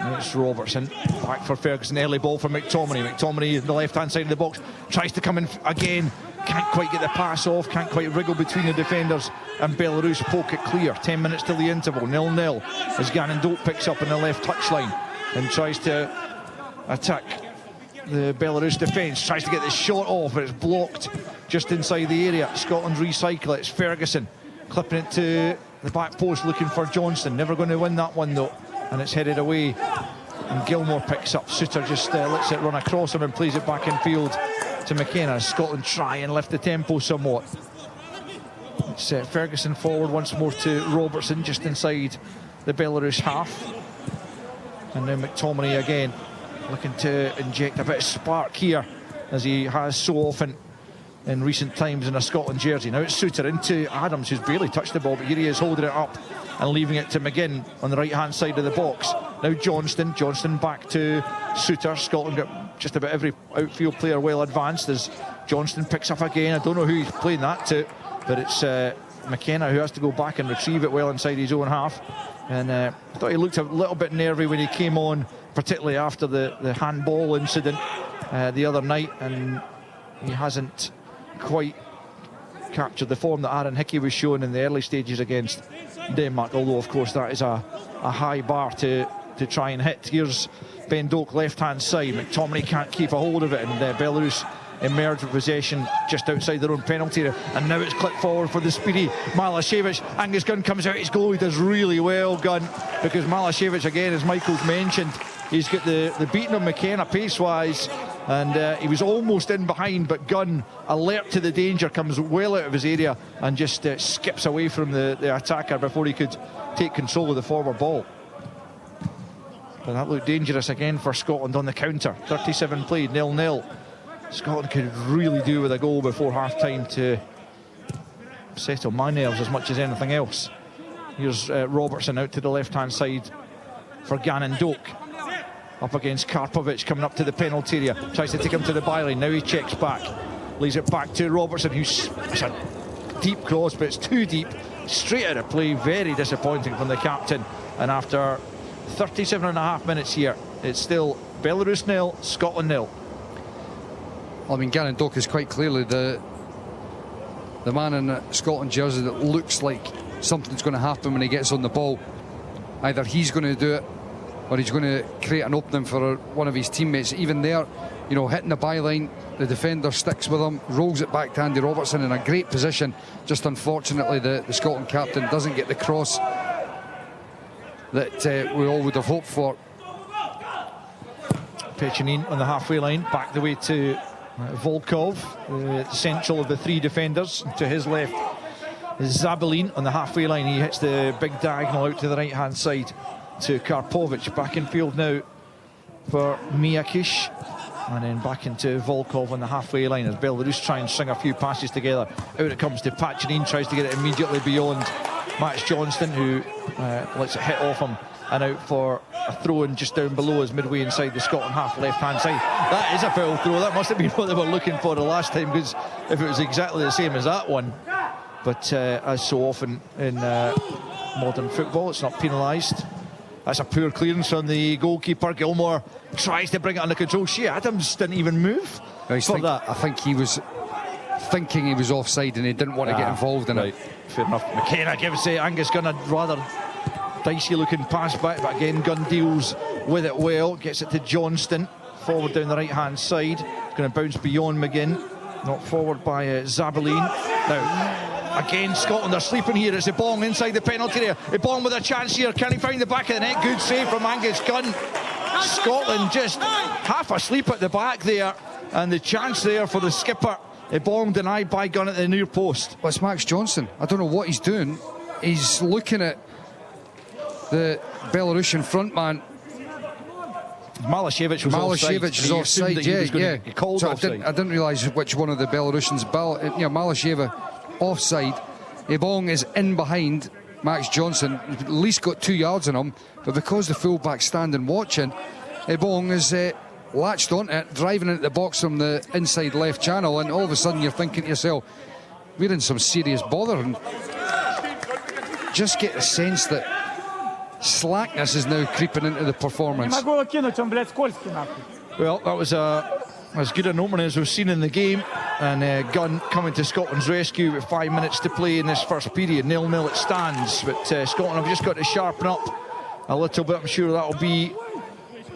It's Robertson, back for Ferguson, early ball for McTominay. McTominay on the left-hand side of the box, tries to come in again, can't quite get the pass off, can't quite wriggle between the defenders, and Belarus poke it clear. 10 minutes till the interval, 0-0, as Gannon Dope picks up in the left touchline and tries to attack the Belarus defence, tries to get this shot off, but it's blocked just inside the area. Scotland recycle it. It's Ferguson clipping it to the back post, looking for Johnston. Never going to win that one though, and it's headed away, and Gilmore picks up. Suter just lets it run across him and plays it back in field to McKenna. Scotland try and lift the tempo somewhat. It's Ferguson forward once more to Robertson, just inside the Belarus half, and then McTominay again looking to inject a bit of spark here, as he has so often in recent times in a Scotland jersey. Now it's Suter into Adams, who's barely touched the ball, but here he is holding it up and leaving it to McGinn on the right-hand side of the box. Now Johnston back to Suter. Scotland got just about every outfield player well advanced as Johnston picks up again. I don't know who he's playing that to, but it's McKenna who has to go back and retrieve it well inside his own half. And I thought he looked a little bit nervy when he came on, particularly after the handball incident the other night, and he hasn't quite captured the form that Aaron Hickey was showing in the early stages against Denmark, although of course that is a high bar to try and hit. Here's Ben Doak left hand side. McTominay can't keep a hold of it, and Belarus emerge with possession just outside their own penalty area, and now it's clipped forward for the speedy Malashevich. Angus Gunn comes out his goal. He does really well, Gunn, because Malashevich, again, as Michael's mentioned, he's got the beating of McKenna pace wise, and he was almost in behind, but Gunn, alert to the danger, comes well out of his area and just skips away from the attacker before he could take control of the forward ball. But that looked dangerous again for Scotland on the counter. 37 played, 0-0. Scotland could really do with a goal before half-time to settle my nerves as much as anything else. Here's Robertson out to the left-hand side for Gannon Doak. Up against Karpovic, coming up to the penalty area. Tries to take him to the byline. Now he checks back. Leaves it back to Robertson, it's a deep cross, but it's too deep. Straight out of play. Very disappointing from the captain. And after 37.5 minutes here, it's still Belarus 0, Scotland 0. I mean, Gannon Doak is quite clearly the man in the Scotland jersey that looks like something's going to happen when he gets on the ball. Either he's going to do it, or he's going to create an opening for one of his teammates. Even there, you know, hitting the byline, the defender sticks with him, rolls it back to Andy Robertson in a great position. Just unfortunately, the Scotland captain doesn't get the cross that we all would have hoped for. Pechanin on the halfway line, back the way to Volkov, the central of the three defenders. To his left is Zabelin on the halfway line. He hits the big diagonal out to the right-hand side to Karpovic. Back in field now for Mijakic, and then back into Volkov on the halfway line as Belarus try and string a few passes together. Out it comes to Pechanin, tries to get it immediately beyond Max Johnston, who lets it hit off him and out for a throw-in just down below us, midway inside the Scotland half, left-hand side. That is a foul throw. That must have been what they were looking for the last time, because if it was exactly the same as that one. But as so often in modern football, it's not penalised. That's a poor clearance from the goalkeeper. Gilmore tries to bring it under control. Shea Adams didn't even move for that. I think he was thinking he was offside and he didn't want to get involved in it. Fair enough. McKenna gives Angus Gunn a rather dicey looking pass back, but again Gunn deals with it well, gets it to Johnston, forward down the right hand side, going to bounce beyond McGinn, knocked forward by Zabaline. Now again Scotland are sleeping here. It's Ebong inside the penalty area. Ebong with a chance here, can he find the back of the net? Good save from Angus Gunn. Scotland just half asleep at the back there, and the chance there for the skipper. Ebong denied by Gunn at the near post. Well, it's Max Johnston. I don't know what he's doing. He's looking at the Belarusian frontman. Malashevich was offside. Malashevich is offside, yeah. He called so offside. I didn't realise which one of the Belarusians. Malashevich offside. Ebong is in behind Max Johnston. At least got 2 yards on him, but because the fullback's standing watching, Ebong is latched onto it, driving into the box from the inside left channel, and all of a sudden you're thinking to yourself, we're in some serious bother. And just get the sense that slackness is now creeping into the performance. Well, that was as good an opening as we've seen in the game, and Gunn coming to Scotland's rescue with 5 minutes to play in this first period. 0-0 it stands, but Scotland have just got to sharpen up a little bit. I'm sure that'll be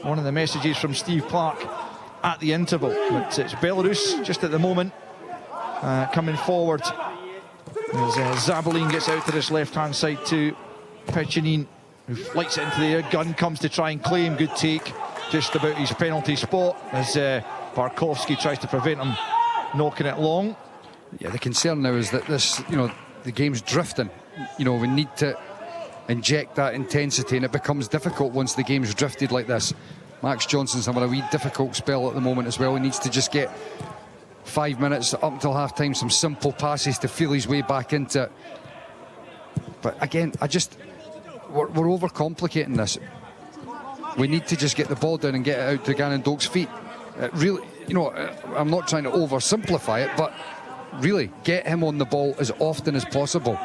one of the messages from Steve Clarke at the interval. But it's Belarus just at the moment coming forward as Zabaline gets out to this left-hand side to Pechanin, who flights it into the air. Gunn comes to try and claim. Good take just about his penalty spot as Barkowski tries to prevent him knocking it long. Yeah, the concern now is that this, the game's drifting. We need to inject that intensity, and it becomes difficult once the game's drifted like this. Max Johnston's having a wee difficult spell at the moment as well. He needs to just get 5 minutes up until half time, some simple passes to feel his way back into it. But again, we're overcomplicating this. We need to just get the ball down and get it out to Gannon Doak's feet. Really, I'm not trying to oversimplify it, but really get him on the ball as often as possible.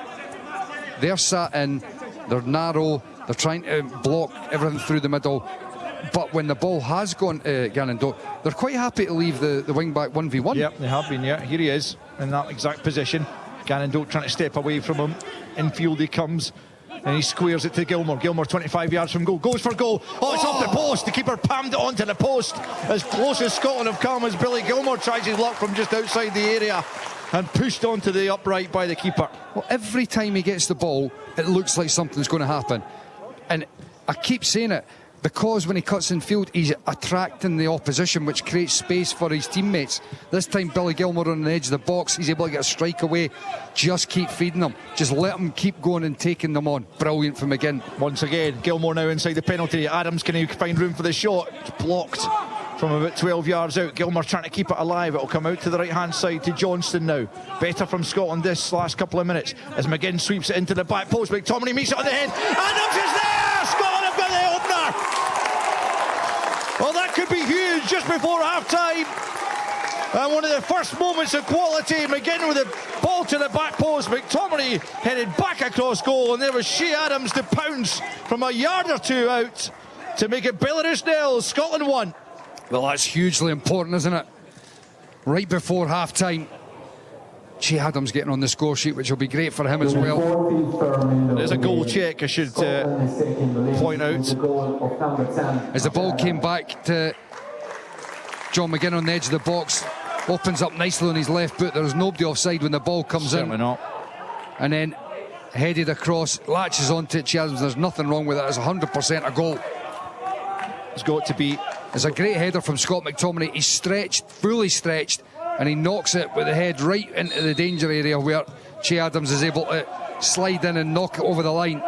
They're sat in, they're narrow, they're trying to block everything through the middle, but when the ball has gone to Gannon Doak, they're quite happy to leave the wing back 1v1. Yep, they have been. Yeah, here he is in that exact position. Gannon Doak trying to step away from him. Infield he comes, and he squares it to Gilmore. Gilmore 25 yards from goal, goes for goal. Oh, it's off the post. The keeper pammed it onto the post. As close as Scotland have come as Billy Gilmore tries his luck from just outside the area and pushed onto the upright by the keeper. Well, every time he gets the ball, it looks like something's going to happen. And I keep saying it, because when he cuts in field, he's attracting the opposition, which creates space for his teammates. This time, Billy Gilmore on the edge of the box, he's able to get a strike away. Just keep feeding them. Just let them keep going and taking them on. Brilliant from McGinn. Once again, Gilmore now inside the penalty. Adams, can he find room for the shot? It's blocked from about 12 yards out. Gilmore trying to keep it alive. It'll come out to the right-hand side to Johnston now. Better from Scotland this last couple of minutes as McGinn sweeps it into the back post. McTominay meets it on the head. Adams is there! Scotland have got the opener! Well, that could be huge just before half-time. And one of the first moments of quality. McGinn with the ball to the back post. McTominay headed back across goal, and there was Shea Adams to pounce from a yard or two out to make it Belarus 0, Scotland 1. Well, that's hugely important, isn't it? Right before half-time, Shea Adams getting on the score sheet, which will be great for him as well. There's a goal check, I should point out. As the ball came back to John McGinn on the edge of the box, opens up nicely on his left foot. There's nobody offside when the ball comes Certainly in. Not. And then headed across, latches onto it. Shea Adams, there's nothing wrong with that. It's 100% a goal. It's got to be. It's a great header from Scott McTominay. He's stretched, fully stretched, and he knocks it with the head right into the danger area where Shea Adams is able to slide in and knock it over the line.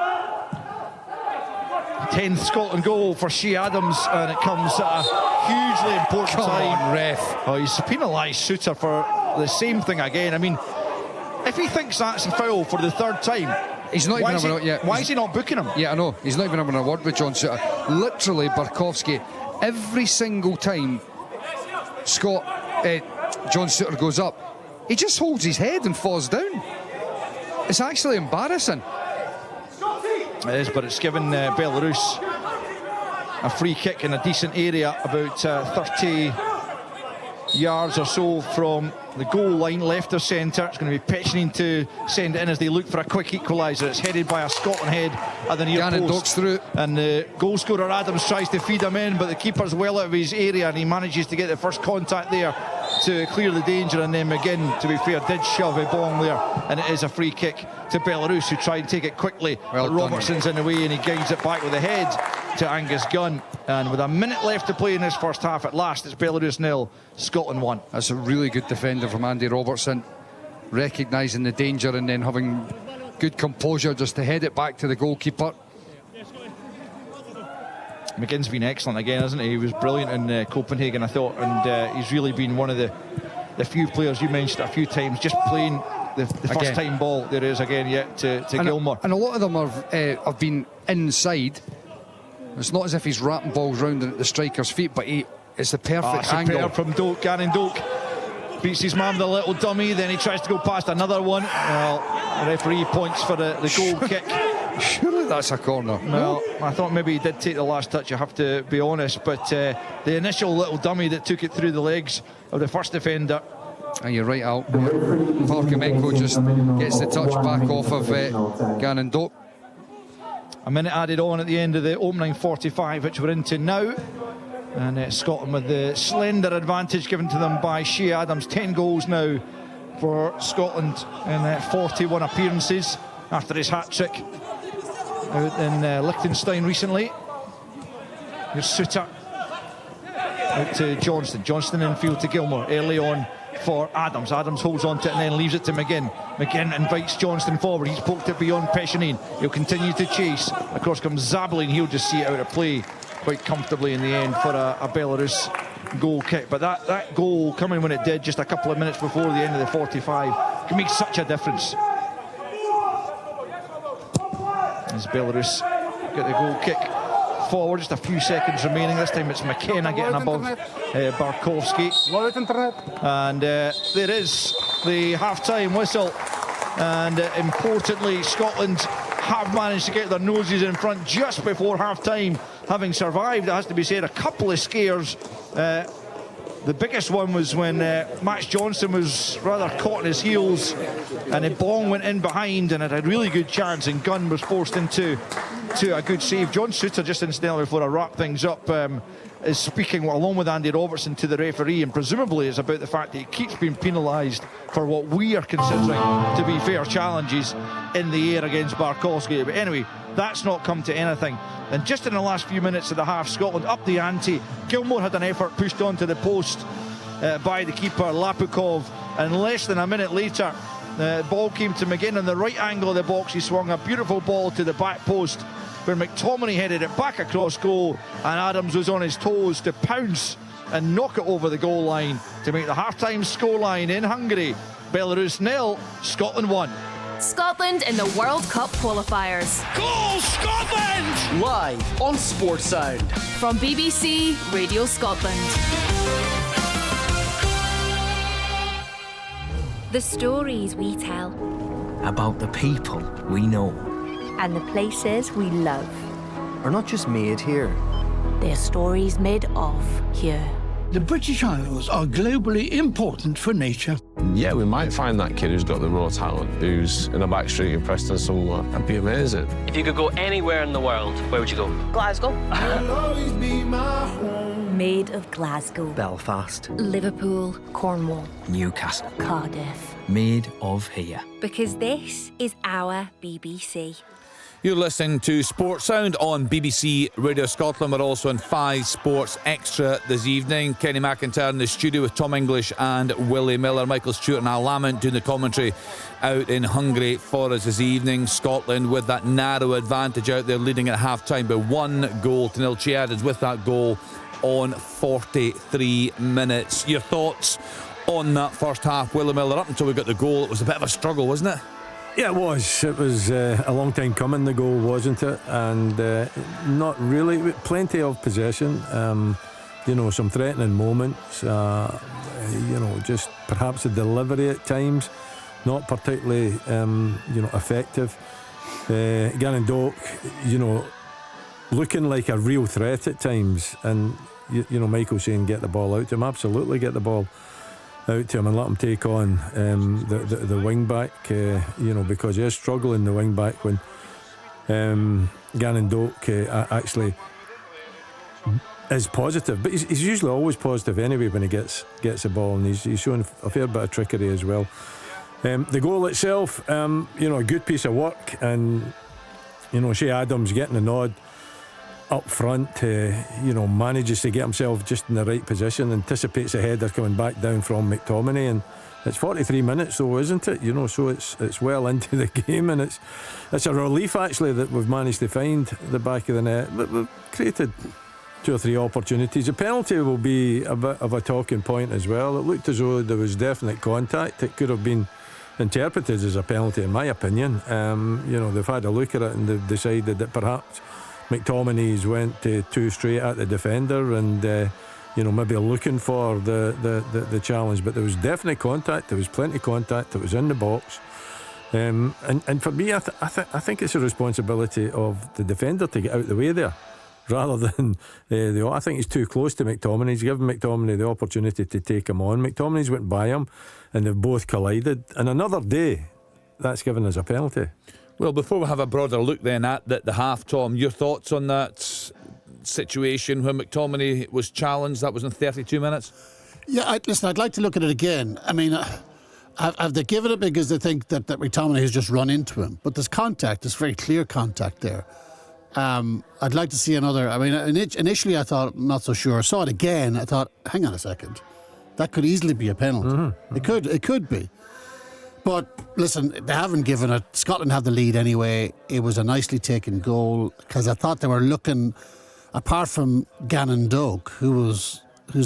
10th Scotland goal for Shea Adams, and it comes at a hugely important time. Come on, ref. Oh, he's a penalised shooter for the same thing again. I mean, if he thinks that's a foul for the third time, He's not even having a... Why is he not booking him? Yeah, I know. He's not even having a word with John Suter. Literally, Barkowski, every single time John Suter goes up, he just holds his head and falls down. It's actually embarrassing. It is, but it's given Belarus a free kick in a decent area, about 30 yards or so from the goal line, left of centre. It's going to be Pechnin to send it in as they look for a quick equaliser. It's headed by a Scotland head at the near Gannon post. Doak's through. And the goal scorer Adams tries to feed him in, but the keeper's well out of his area, and he manages to get the first contact there to clear the danger. And then McGinn, to be fair, did shove a ball there, and it is a free kick to Belarus, who try and take it quickly. Well but Robertson's in the way, and he guides it back with the head to Angus Gunn. And with a minute left to play in this first half, at last it's Belarus 0, Scotland 1. That's a really good defender from Andy Robertson, recognising the danger and then having good composure just to head it back to the goalkeeper. McGinn's been excellent again, hasn't he? He was brilliant in Copenhagen, I thought, and he's really been one of the few players you mentioned a few times, just playing the first time ball there is again yet to Gilmour. And a lot of them have been inside. It's not as if he's wrapping balls round at the striker's feet, but it's the perfect angle. From Doak, Gannon Doak. Beats his man with a little dummy, then he tries to go past another one. Well, the referee points for the goal kick. Surely that's a corner. Well, I thought maybe he did take the last touch, I have to be honest, but the initial little dummy that took it through the legs of the first defender. And you're right, Al. Parkamenko just gets the touch back off of Gannon Doak. A minute added on at the end of the opening 45, which we're into now. And Scotland with the slender advantage given to them by Shea Adams. 10 goals now for Scotland in 41 appearances after his hat-trick out in Liechtenstein recently. Here's Suter out to Johnston. Johnston infield to Gilmour. Early on for Adams. Adams holds on to it and then leaves it to McGinn. McGinn invites Johnston forward. He's poked it beyond Pechnin. He'll continue to chase. Across comes Zablin. He'll just see it out of play quite comfortably in the end for a Belarus goal kick. But that goal coming when it did just a couple of minutes before the end of the 45 can make such a difference. As Belarus get the goal kick forward, just a few seconds remaining. This time it's McKenna getting above Barkowski. And there is the half-time whistle. And importantly, Scotland have managed to get their noses in front just before half-time, having survived, it has to be said, a couple of scares. The biggest one was when Max Johnson was rather caught in his heels and a ball went in behind and had a really good chance, and Gunn was forced into a good save. John Suter, just incidentally, before I wrap things up, is speaking along with Andy Robertson to the referee, and presumably it's about the fact that he keeps being penalised for what we are considering to be fair challenges in the air against Barkowski. But anyway, that's not come to anything. And just in the last few minutes of the half, Scotland up the ante. Gilmour had an effort pushed onto the post by the keeper, Lapukov, and less than a minute later, the ball came to McGinn in the right angle of the box. He swung a beautiful ball to the back post, where McTominay headed it back across goal, and Adams was on his toes to pounce and knock it over the goal line to make the half-time scoreline in Hungary. Belarus 0, Scotland 1. Scotland in the World Cup qualifiers. Goal Scotland! Live on Sports Sound. From BBC Radio Scotland. The stories we tell. About the people we know. And the places we love. Are not just made here. They're stories made of here. The British Isles are globally important for nature. Yeah, we might find that kid who's got the raw talent, who's in a back street in Preston somewhere. That'd be amazing. If you could go anywhere in the world, where would you go? Glasgow. Made of Glasgow. Belfast. Liverpool. Cornwall. Newcastle. Cardiff. Made of here. Because this is our BBC. You're listening to Sports Sound on BBC Radio Scotland. We're also on 5 Sports Extra this evening. Kenny McIntyre in the studio with Tom English and Willie Miller. Michael Stewart and Al Lamont doing the commentary out in Hungary for us this evening. Scotland with that narrow advantage out there, leading at half-time by 1-0. Shea Adams with that goal on 43 minutes. Your thoughts on that first half, Willie Miller? Up until we got the goal, it was a bit of a struggle, wasn't it? Yeah, it was. It was a long time coming, the goal, wasn't it? And not really. Plenty of possession. Some threatening moments. Just perhaps the delivery at times not particularly, effective. Gannon Doak, looking like a real threat at times. And, Michael saying get the ball out to him. Absolutely get the ball out to him and let him take on the wing back, because he is struggling the wing back when Gannon Doak actually is positive, but he's usually always positive anyway when he gets the ball, and he's shown a fair bit of trickery as well. The goal itself, a good piece of work, and Shea Adams getting the nod up front, manages to get himself just in the right position, anticipates a header coming back down from McTominay, and it's 43 minutes though, isn't it? So it's well into the game, and it's a relief actually that we've managed to find the back of the net. But we've created 2 or 3 opportunities. The penalty will be a bit of a talking point as well. It looked as though there was definite contact. It could have been interpreted as a penalty in my opinion. They've had a look at it and they've decided that perhaps McTominay's went too straight at the defender and maybe looking for the challenge, but there was definite contact. There was plenty of contact. It was in the box, and for me I think it's a responsibility of the defender to get out of the way there rather than I think he's too close to McTominay. He's given McTominay the opportunity to take him on. McTominay's went by him and they've both collided, and another day that's given us a penalty. Well, before we have a broader look then at the half, Tom, your thoughts on that situation when McTominay was challenged? That was in 32 minutes. Yeah, listen, I'd like to look at it again. I mean, have they given it because they think that McTominay has just run into him? But there's contact, there's very clear contact there. I'd like to see another. I mean, initially I thought not so sure. I saw it again. I thought, hang on a second, that could easily be a penalty. Mm-hmm. It could be. But listen, they haven't given it. Scotland had the lead anyway. It was a nicely taken goal because I thought they were looking, apart from Gannon Doak, who's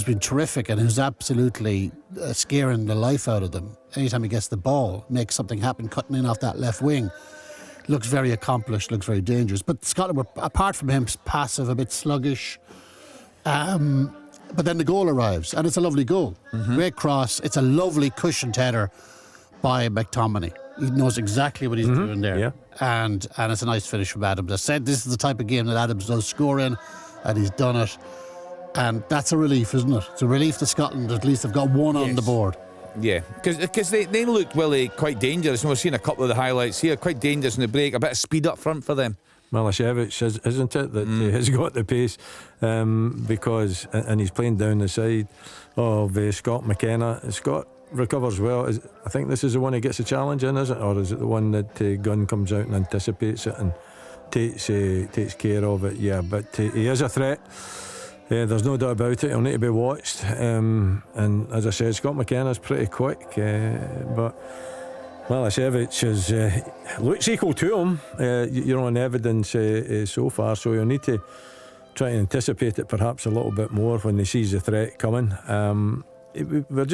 been terrific and who's absolutely scaring the life out of them. Anytime he gets the ball, makes something happen, cutting in off that left wing. Looks very accomplished, looks very dangerous. But Scotland were, apart from him, passive, a bit sluggish. But then the goal arrives, and it's a lovely goal. Mm-hmm. Great cross. It's a lovely cushioned header by McTominay. He knows exactly what he's doing there. Yeah. And it's a nice finish from Adams. I said this is the type of game that Adams does score in, and he's done it. And that's a relief, isn't it? It's a relief to Scotland. At least they've got one on the board. Yeah, because they looked, Willie, quite dangerous. And we've seen a couple of the highlights here. Quite dangerous in the break. A bit of speed up front for them. Milicevic, isn't it, that has got the pace because and he's playing down the side of Scott McKenna. Scott recovers well. I think this is the one he gets a challenge in, is it? Or is it the one that Gunn comes out and anticipates it and takes care of it? Yeah, but he is a threat. There's no doubt about it. He'll need to be watched. And as I said, Scott McKenna's pretty quick. But Milicevic looks equal to him, on evidence so far. So you'll need to try and anticipate it perhaps a little bit more when he sees the threat coming. We're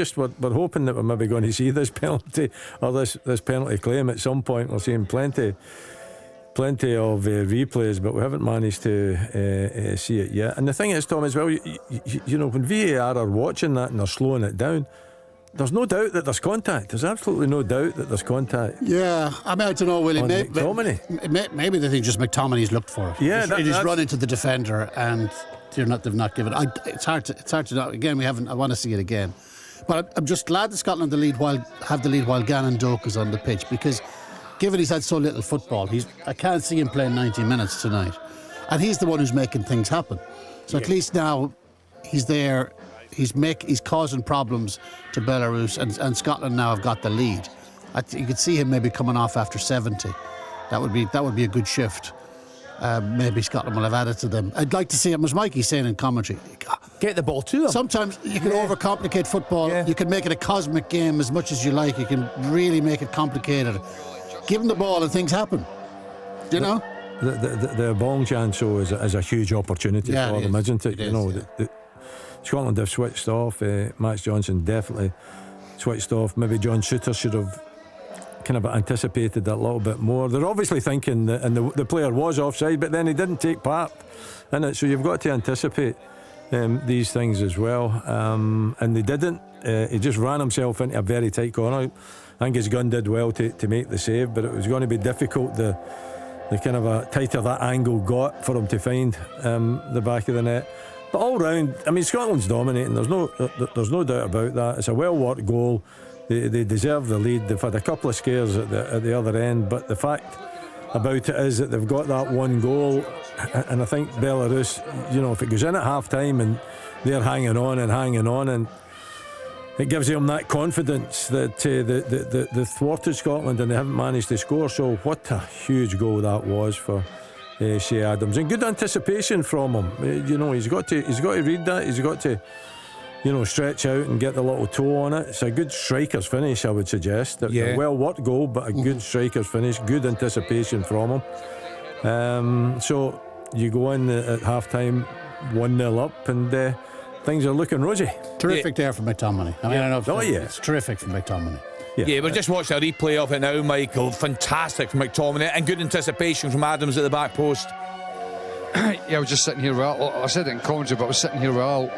hoping that we're maybe going to see this penalty or this penalty claim at some point. We're seeing plenty of replays, but we haven't managed to see it yet. And the thing is, Tom, as well, when VAR are watching that and they're slowing it down, there's no doubt that there's contact. There's absolutely no doubt that there's contact. Yeah, I mean, I don't know, Willie. Maybe they think just McTominay's looked for it. Yeah, he's run into the defender, and they've not given it. It's hard to know. Again, I want to see it again, but I'm just glad that Scotland have the lead while Gannon Doak is on the pitch, because given he's had so little football, I can't see him playing 90 minutes tonight, and he's the one who's making things happen. So at least now he's there. He's causing problems to Belarus, and Scotland now have got the lead. You could see him maybe coming off after 70. That would be a good shift. Maybe Scotland will have added to them. I'd like to see him, as Mikey's saying in commentary, get the ball to him. Sometimes you can overcomplicate football. You can make it a cosmic game as much as you like. You can really make it complicated. Give him the ball and things happen. Do you know? The ball chance is a huge opportunity for them, isn't it? Scotland have switched off. Max Johnson definitely switched off. Maybe John Shooter should have kind of anticipated that a little bit more. They're obviously thinking that, and the player was offside, but then he didn't take part in it, so you've got to anticipate these things as well, and they didn't. He just ran himself into a very tight corner. I think his gun did well to make the save, but it was going to be difficult. The kind of a tighter that angle got for him to find the back of the net. But all round, I mean, Scotland's dominating. There's no doubt about that. It's a well-worked goal. They deserve the lead. They've had a couple of scares at the other end, but the fact about it is that they've got that one goal, and I think Belarus, if it goes in at half time and they're hanging on, and it gives them that confidence that they thwarted Scotland and they haven't managed to score. So what a huge goal that was for Shea Adams, and good anticipation from him. He's got to read that. He's got to stretch out and get the little toe on it. It's a good striker's finish, I would suggest. A well-worked goal, but a good striker's finish. Good anticipation from him. So you go in at half-time 1-0 up, and things are looking rosy. Terrific there from McTominay. I don't know if it's terrific from McTominay. Yeah, we're just watching a replay of it now, Michael. Fantastic from McTominay, and good anticipation from Adams at the back post. Yeah, I was just sitting here with Al. I said it in commentary, but I was sitting here with Al,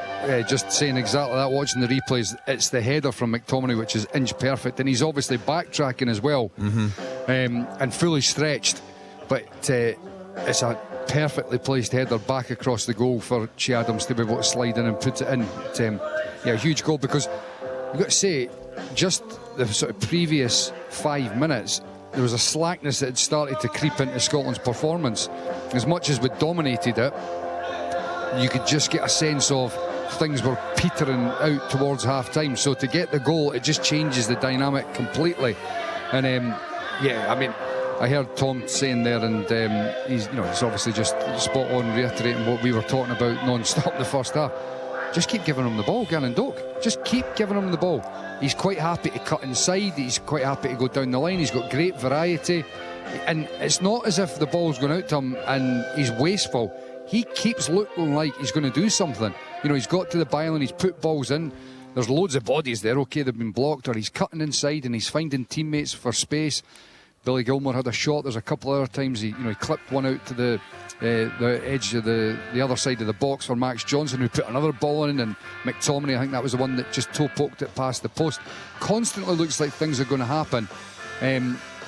just saying exactly that, watching the replays. It's the header from McTominay which is inch perfect, and he's obviously backtracking as well, and fully stretched, but it's a perfectly placed header back across the goal for Shea Adams to be able to slide in and put it in. A huge goal, because you've got to say, just the sort of previous 5 minutes, there was a slackness that had started to creep into Scotland's performance. As much as we dominated it, you could just get a sense of things were petering out towards half time. So to get the goal, it just changes the dynamic completely. And I heard Tom saying there, and he's obviously just spot on, reiterating what we were talking about non-stop in the first half. Just keep giving him the ball, Gannon Doak. Just keep giving him the ball. He's quite happy to cut inside. He's quite happy to go down the line. He's got great variety. And it's not as if the ball's going out to him and he's wasteful. He keeps looking like he's going to do something. He's got to the byline, he's put balls in. There's loads of bodies there. Okay, they've been blocked, or he's cutting inside and he's finding teammates for space. Billy Gilmore had a shot. There's a couple other times he clipped one out to the edge of the other side of the box for Max Johnson, who put another ball in, and McTominay, I think that was the one that just toe poked it past the post. Constantly looks like things are going to happen,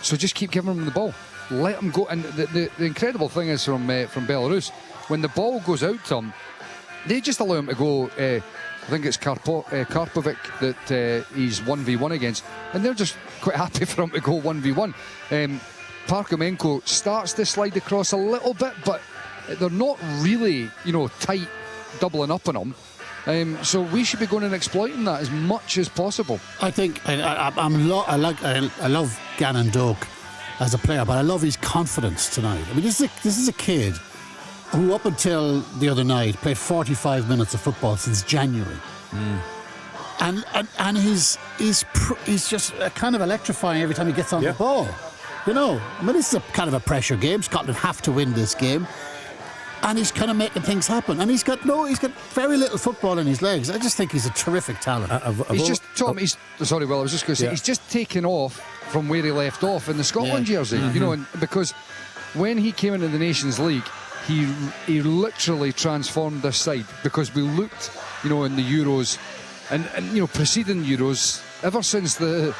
so just keep giving him the ball, let him go. And the incredible thing is from Belarus, when the ball goes out to him, they just allow him to go. I think it's Karpovic that he's 1v1 against, and they're just quite happy for him to go 1v1. Parkhomenko starts to slide across a little bit, but they're not really, tight, doubling up on him. So we should be going and exploiting that as much as possible. I think I love Gannon Doak as a player, but I love his confidence tonight. I mean, this is a kid who up until the other night played 45 minutes of football since January. And he's just kind of electrifying every time he gets on the ball. I mean, this is a kind of a pressure game. Scotland have to win this game, and he's kind of making things happen. And he's got very little football in his legs. I just think he's a terrific talent. He's just taken off from where he left off in the Scotland jersey. And because when he came into the Nations League, he literally transformed this side, because we looked, in the Euros and preceding Euros, ever since the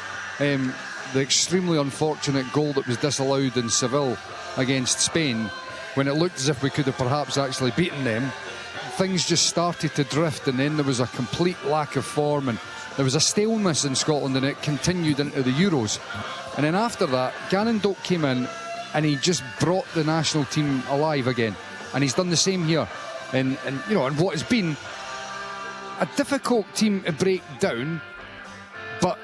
extremely unfortunate goal that was disallowed in Seville against Spain, when it looked as if we could have perhaps actually beaten them, things just started to drift, and then there was a complete lack of form, and there was a staleness in Scotland, and it continued into the Euros. And then after that, Gannon Doak came in, and he just brought the national team alive again, and he's done the same here. And what has been a difficult team to break down, but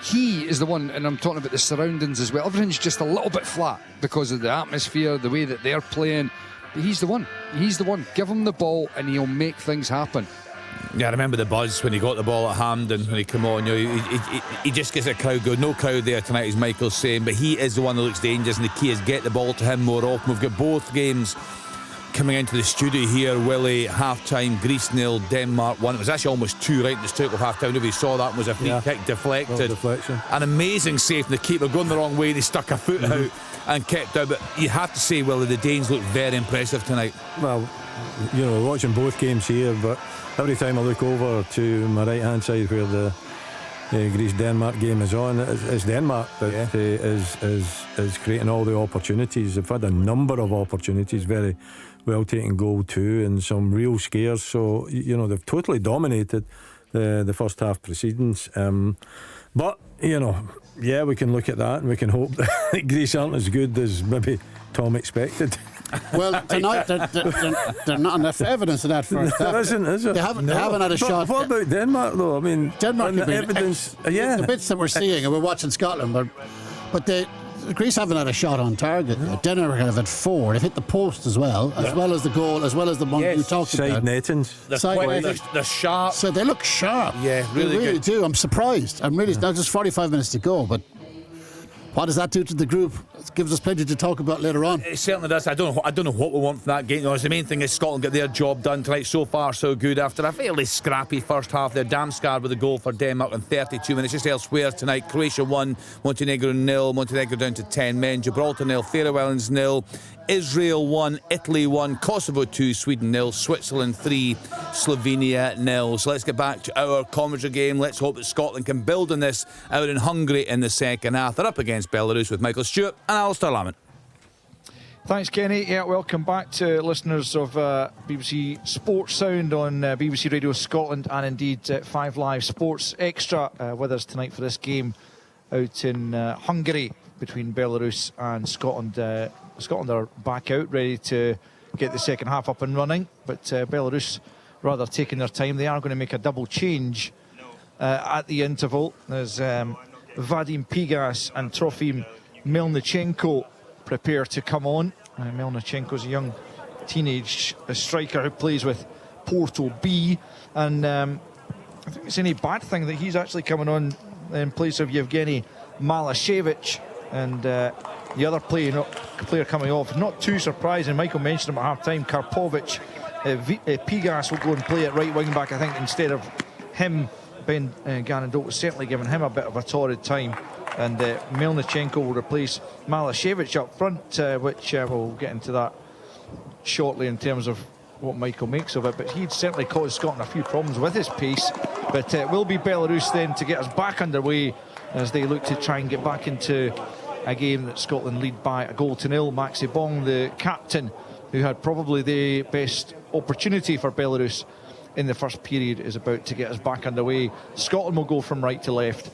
he is the one, and I'm talking about the surroundings as well. Everything's just a little bit flat because of the atmosphere, the way that they're playing. But he's the one. Give him the ball and he'll make things happen. Yeah, I remember the buzz when he got the ball at Hampden, when he came on. He just gets a crowd going. No crowd there tonight, as Michael's saying, but he is the one that looks dangerous, and the key is get the ball to him more often. We've got both games coming into the studio here, Willie, half-time, Greece 0, Denmark 1. It was actually almost 2 right in the stroke of half-time. Nobody saw that was a free kick deflected. An amazing save from the keeper, going the wrong way. They stuck a foot out and kept out. But you have to say, Willie, the Danes look very impressive tonight. Well, you know, watching both games here, but every time I look over to my right-hand side where the Greece-Denmark game is on, it's Denmark that is creating all the opportunities. They've had a number of opportunities, very well taken goal too, and some real scares. So, you know, they've totally dominated the first half proceedings. But, you know, yeah, we can look at that and we can hope that Greece aren't as good as maybe Tom expected. Well, tonight they're not enough evidence of that first half. There isn't, is it? They haven't had a shot. What about Denmark, though? I mean, Denmark the evidence. The bits that we're seeing, and we're watching Scotland, but Greece haven't had a shot on target. No. Denmark have had 4. They've hit the post as well as the goal, as well as the one you talked about. Side nettings. They're sharp. So they look sharp. Yeah, really good. do. I'm surprised. I'm really not just 45 minutes to go, but what does that do to the group? It gives us plenty to talk about later on. It certainly does. I don't know what we want from that game. The main thing is Scotland get their job done tonight. So far, so good. After a fairly scrappy first half, they're damn scarred with a goal for Denmark in 32 minutes. Just elsewhere tonight, Croatia 1, Montenegro 0. Montenegro down to 10 men. Gibraltar 0, Faroe Islands 0. Israel 1, Italy 1, Kosovo 2, Sweden 0, Switzerland 3, Slovenia 0. So let's get back to our commentary game. Let's hope that Scotland can build on this out in Hungary in the second half. They're up against Belarus with Michael Stewart and Alistair Lamont. Thanks, Kenny. Yeah, welcome back to listeners of BBC Sports Sound on BBC Radio Scotland and indeed 5 Live Sports Extra with us tonight for this game out in Hungary between Belarus and Scotland. Scotland are back out, ready to get the second half up and running, but Belarus rather taking their time. They are going to make a double change at the interval as Vadim Pigas and Trofim Melnichenko prepare to come on. Melnichenko's a young teenage striker who plays with Porto B, and I don't think it's any bad thing that he's actually coming on in place of Yevgeny Malashevich. And the other player coming off, not too surprising. Michael mentioned him at half-time, Karpovic. Pigas will go and play at right wing-back, I think, instead of him. Ben Ganondot was certainly giving him a bit of a torrid time. And Melnichenko will replace Malashevich up front, which we'll get into that shortly in terms of what Michael makes of it. But he'd certainly caused Scotland a few problems with his pace. But it will be Belarus then to get us back underway as they look to try and get back into a game that Scotland lead by a goal to 0. Maxi Bong, the captain, who had probably the best opportunity for Belarus in the first period, is about to get us back underway. Scotland will go from right to left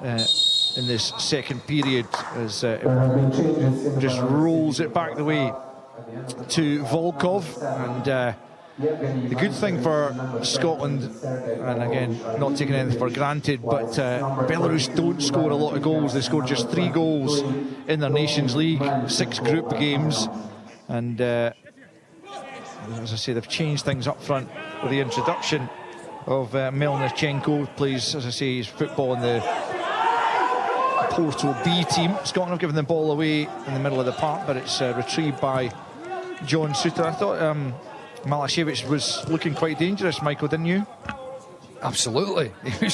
in this second period as just rolls it back the way to Volkov. And the good thing for Scotland, and again, not taking anything for granted, but Belarus don't score a lot of goals. They scored just 3 goals in their Nations League, 6 group games. And as I say, they've changed things up front with the introduction of Melnichenko, plays, as I say, his football in the Porto B team. Scotland have given the ball away in the middle of the park, but it's retrieved by John Suter. I thought Malashevich was looking quite dangerous, Michael, didn't you? Absolutely. He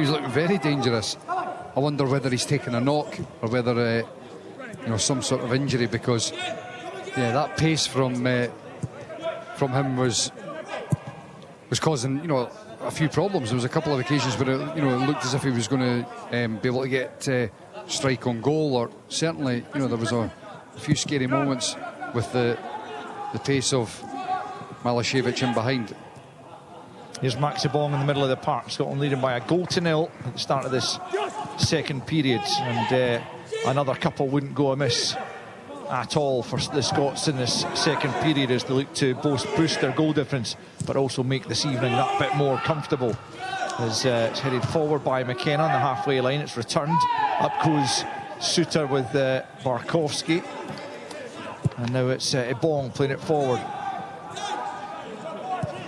was looking very dangerous. I wonder whether he's taken a knock or whether some sort of injury, because that pace from him was causing a few problems. There was a couple of occasions where it looked as if he was going to be able to get strike on goal, or certainly there was a few scary moments with the pace of Malashevich in behind. Here's Maxi Bong in the middle of the park. Scotland leading by a goal to 0 at the start of this second period, and another couple wouldn't go amiss at all for the Scots in this second period as they look to both boost their goal difference but also make this evening that bit more comfortable. As it's headed forward by McKenna on the halfway line, it's returned. Up goes Suter with Barkowski, and now it's Ebong playing it forward.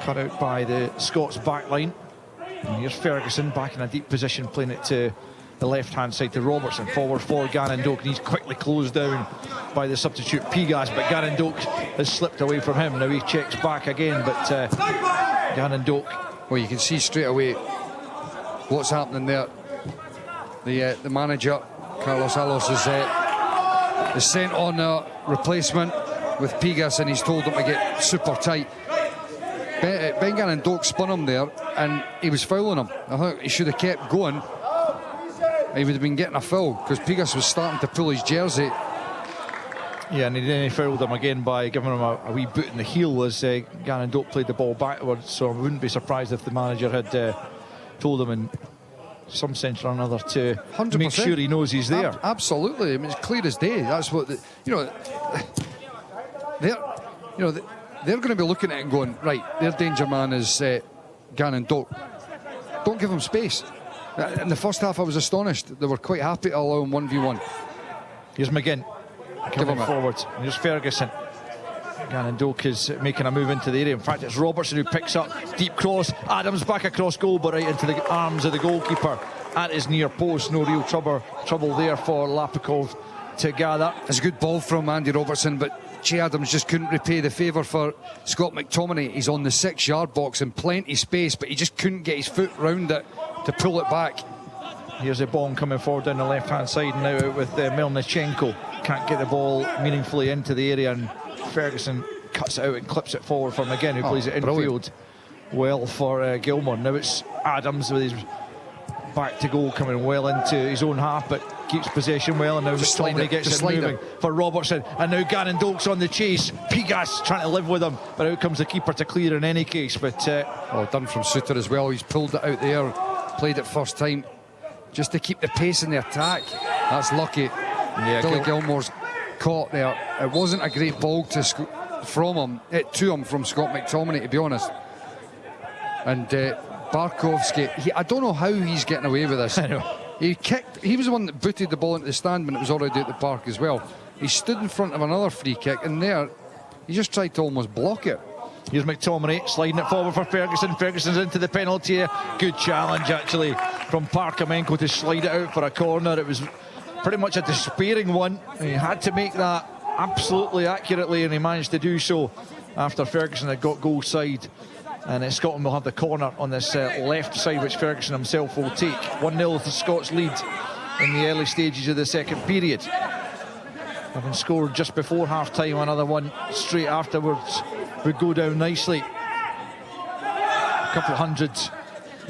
Cut out by the Scots back line. And here's Ferguson back in a deep position, playing it to the left-hand side to Robertson. Forward for Gannon Doak, and he's quickly closed down by the substitute Pigas, but Gannon Doak has slipped away from him. Now he checks back again, but Gannon Doak. Well, you can see straight away what's happening there. The manager, Carlos Alos, is sent on a replacement with Pigas, and he's told him to get super tight. Ben Gannon Doak spun him there, and he was fouling him. I think he should have kept going. He would have been getting a foul, because Pigas was starting to pull his jersey. Yeah, and then he fouled him again by giving him a wee boot in the heel as Gannon Doak played the ball backwards. So I wouldn't be surprised if the manager had told him in some sense or another to 100%. Make sure he knows he's there. Absolutely. I mean, it's clear as day. That's what they're going to be looking at it and going, right, their danger man is Gannon Doak. Don't give him space. In the first half, I was astonished. They were quite happy to allow him 1v1. Here's McGinn coming forward. And here's Ferguson. Gannon Doak is making a move into the area. In fact, it's Robertson who picks up deep cross. Adams back across goal, but right into the arms of the goalkeeper at his near post. No real trouble there for Lapikov to gather. It's a good ball from Andy Robertson, but Che Adams just couldn't repay the favour for Scott McTominay. He's on the 6-yard box in plenty space, but he just couldn't get his foot round it to pull it back. Here's a ball coming forward down the left-hand side, now out with Melnichenko. Can't get the ball meaningfully into the area, and Ferguson cuts it out and clips it forward for McGinn, who plays it infield well for Gilmore. Now it's Adams with his back to goal coming well into his own half, but keeps possession well, and now McTominay gets it moving for Robertson, and now Gannon Doak's on the chase. Pigas trying to live with him, but out comes the keeper to clear in any case. But done from Suter as well. He's pulled it out there, played it first time just to keep the pace in the attack. That's lucky. Yeah, Billy Gilmore's caught there. It wasn't a great ball to him from Scott McTominay, to be honest. And Barkowski, I don't know how he's getting away with this. He was the one that booted the ball into the stand when it was already at the park as well. He stood in front of another free kick, and there he just tried to almost block it. Here's McTominay sliding it forward for Ferguson. Ferguson's into the penalty area. Good challenge actually from Parkamenko to slide it out for a corner. It was pretty much a despairing one. He had to make that absolutely accurately, and he managed to do so after Ferguson had got goal side. And Scotland will have the corner on this left side, which Ferguson himself will take. 1-0 to Scots lead in the early stages of the second period. Having scored just before half-time, another one straight afterwards would go down nicely. A couple of hundred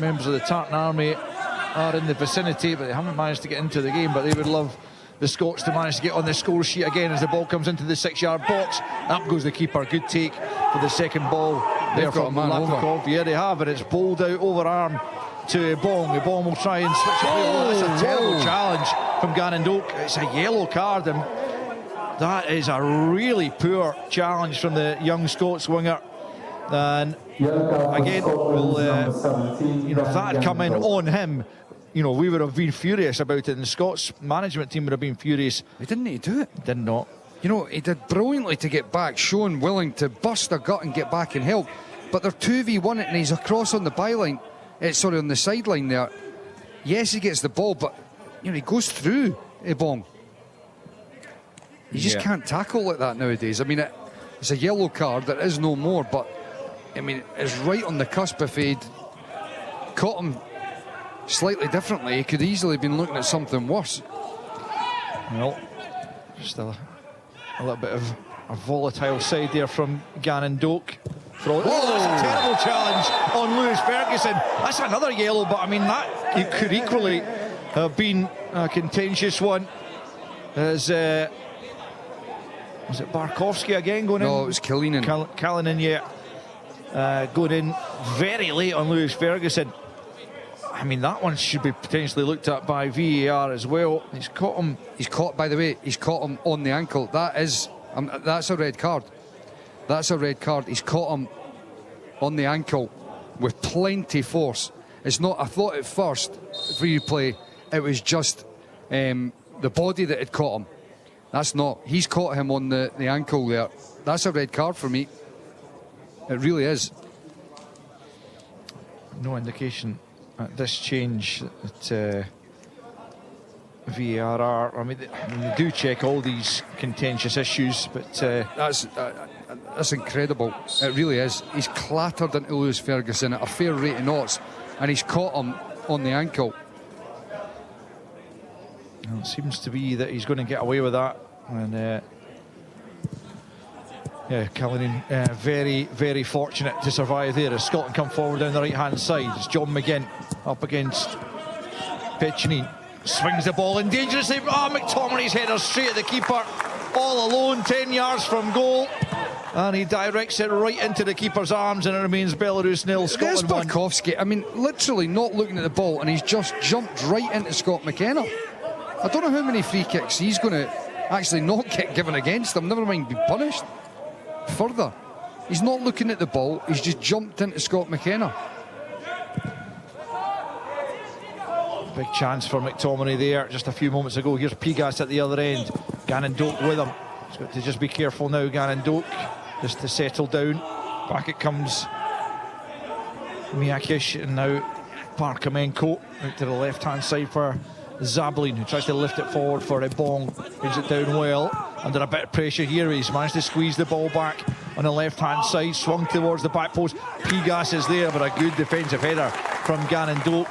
members of the Tartan Army are in the vicinity, but they haven't managed to get into the game. But they would love the Scots to manage to get on the score sheet again as the ball comes into the 6-yard box. Up goes the keeper. Good take for the second ball. They've got a man over. Yeah, they have, and it's bowled out over arm to Ebong. Ebong will try and switch it. That's a terrible challenge from Gannon Doak. It's a yellow card, and that is a really poor challenge from the young Scots winger. And again, if that had come in on him, we would have been furious about it, and the Scots management team would have been furious. He didn't need to do it. Did not. He did brilliantly to get back, showing willing to bust their gut and get back and help. But they're 2v1 it, and he's across on the byline. On the sideline there. Yes, he gets the ball, but he goes through Ebong. You just can't tackle like that nowadays. I mean, it's a yellow card. There is no more, but I mean, it's right on the cusp. If he'd caught him slightly differently, he could easily have been looking at something worse. Well, just a little bit of a volatile side there from Gannon Doak. That's a terrible challenge on Lewis Ferguson. That's another yellow, but I mean, that it could equally have been a contentious one. As was it Barkowski again going in? No, it was Kallinen. Kallinen, yeah. Going in very late on Lewis Ferguson. I mean, that one should be potentially looked at by VAR as well. He's caught him. He's caught, by the way, he's caught him on the ankle. That's a red card. That's a red card. He's caught him on the ankle with plenty force. It's not, I thought at first, free play, it was just the body that had caught him. That's not. He's caught him on the ankle there. That's a red card for me. It really is. No indication at this change that VAR. I mean, they do check all these contentious issues, but that's incredible. It really is. He's clattered into Lewis Ferguson at a fair rate of knots, and he's caught him on the ankle. Well, it seems to be that he's going to get away with that. And yeah, Cullinan very, very fortunate to survive there as Scotland come forward down the right-hand side. It's John McGinn up against Petchnine. Swings the ball in dangerously. McTominay's header straight at the keeper. All alone, 10 yards from goal. And he directs it right into the keeper's arms, and it remains Belarus 0, Scotland 1. Barkowski, I mean, literally not looking at the ball, and he's just jumped right into Scott McKenna. I don't know how many free kicks he's going to actually not get given against him, never mind be punished further. He's not looking at the ball, he's just jumped into Scott McKenna. Big chance for McTominay there just a few moments ago. Here's Pigas at the other end. Gannon Doak with him. He's got to just be careful now, Gannon Doak, just to settle down. Back it comes Miakish, and now Parkamenko out to the left-hand side for Zablin, who tries to lift it forward for Ebong. Brings it down well. Under a bit of pressure here, he's managed to squeeze the ball back on the left-hand side, swung towards the back post. Pigas is there, but a good defensive header from Gannon Doak,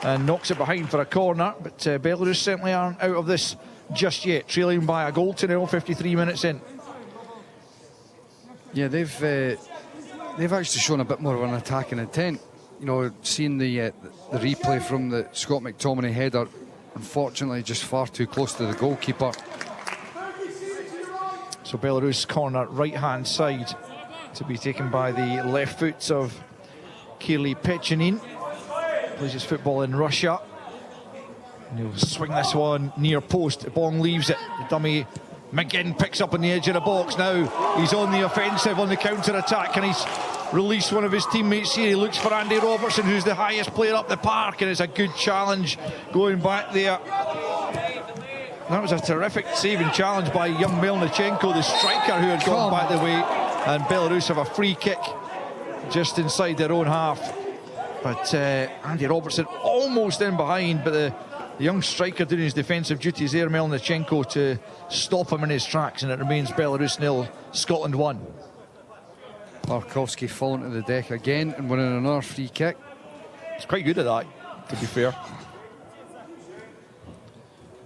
and knocks it behind for a corner. But Belarus certainly aren't out of this just yet, trailing by a goal to 0, 53 minutes in. Yeah, they've actually shown a bit more of an attacking intent. You know, seeing the replay from the Scott McTominay header, unfortunately just far too close to the goalkeeper. So Belarus corner right-hand side to be taken by the left foot of Kirli Petchnine. Plays his football in Russia. And he'll swing this one near post. Bong leaves it. The dummy McGinn picks up on the edge of the box. Now he's on the offensive, on the counter-attack. Can he release one of his teammates here? He looks for Andy Robertson, who's the highest player up the park, and it's a good challenge going back there. That was a terrific saving challenge by young Melnichenko, the striker, who had gone back the way. And Belarus have a free kick just inside their own half. But Andy Robertson almost in behind, but the young striker doing his defensive duties there, Melnichenko, to stop him in his tracks, and it remains Belarus 0, Scotland 1. Barkowski falling to the deck again and winning another free kick. He's quite good at that, to be fair.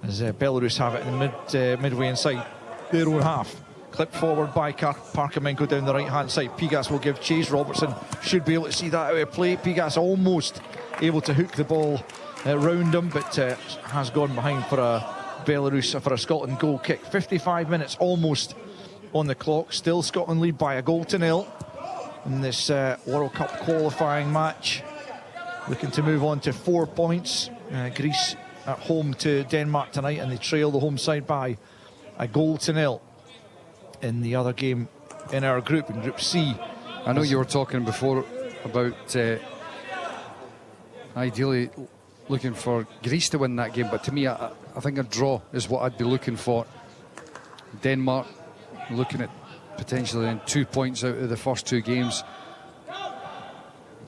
As Belarus have it in the midway inside their own half. Clipped forward by Parkamenko down the right-hand side. Pigas will give chase. Robertson should be able to see that out of play. Pigas almost able to hook the ball round him, but has gone behind for a Belarus, for a Scotland goal kick. 55 minutes almost on the clock. Still Scotland lead by a goal to 0 in this World Cup qualifying match. Looking to move on to 4 points. Greece at home to Denmark tonight, and they trail the home side by a goal to 0 in the other game in our group, in Group C. I know you were talking before about ideally looking for Greece to win that game, but to me, I think a draw is what I'd be looking for. Denmark looking at potentially in 2 points out of the first 2 games.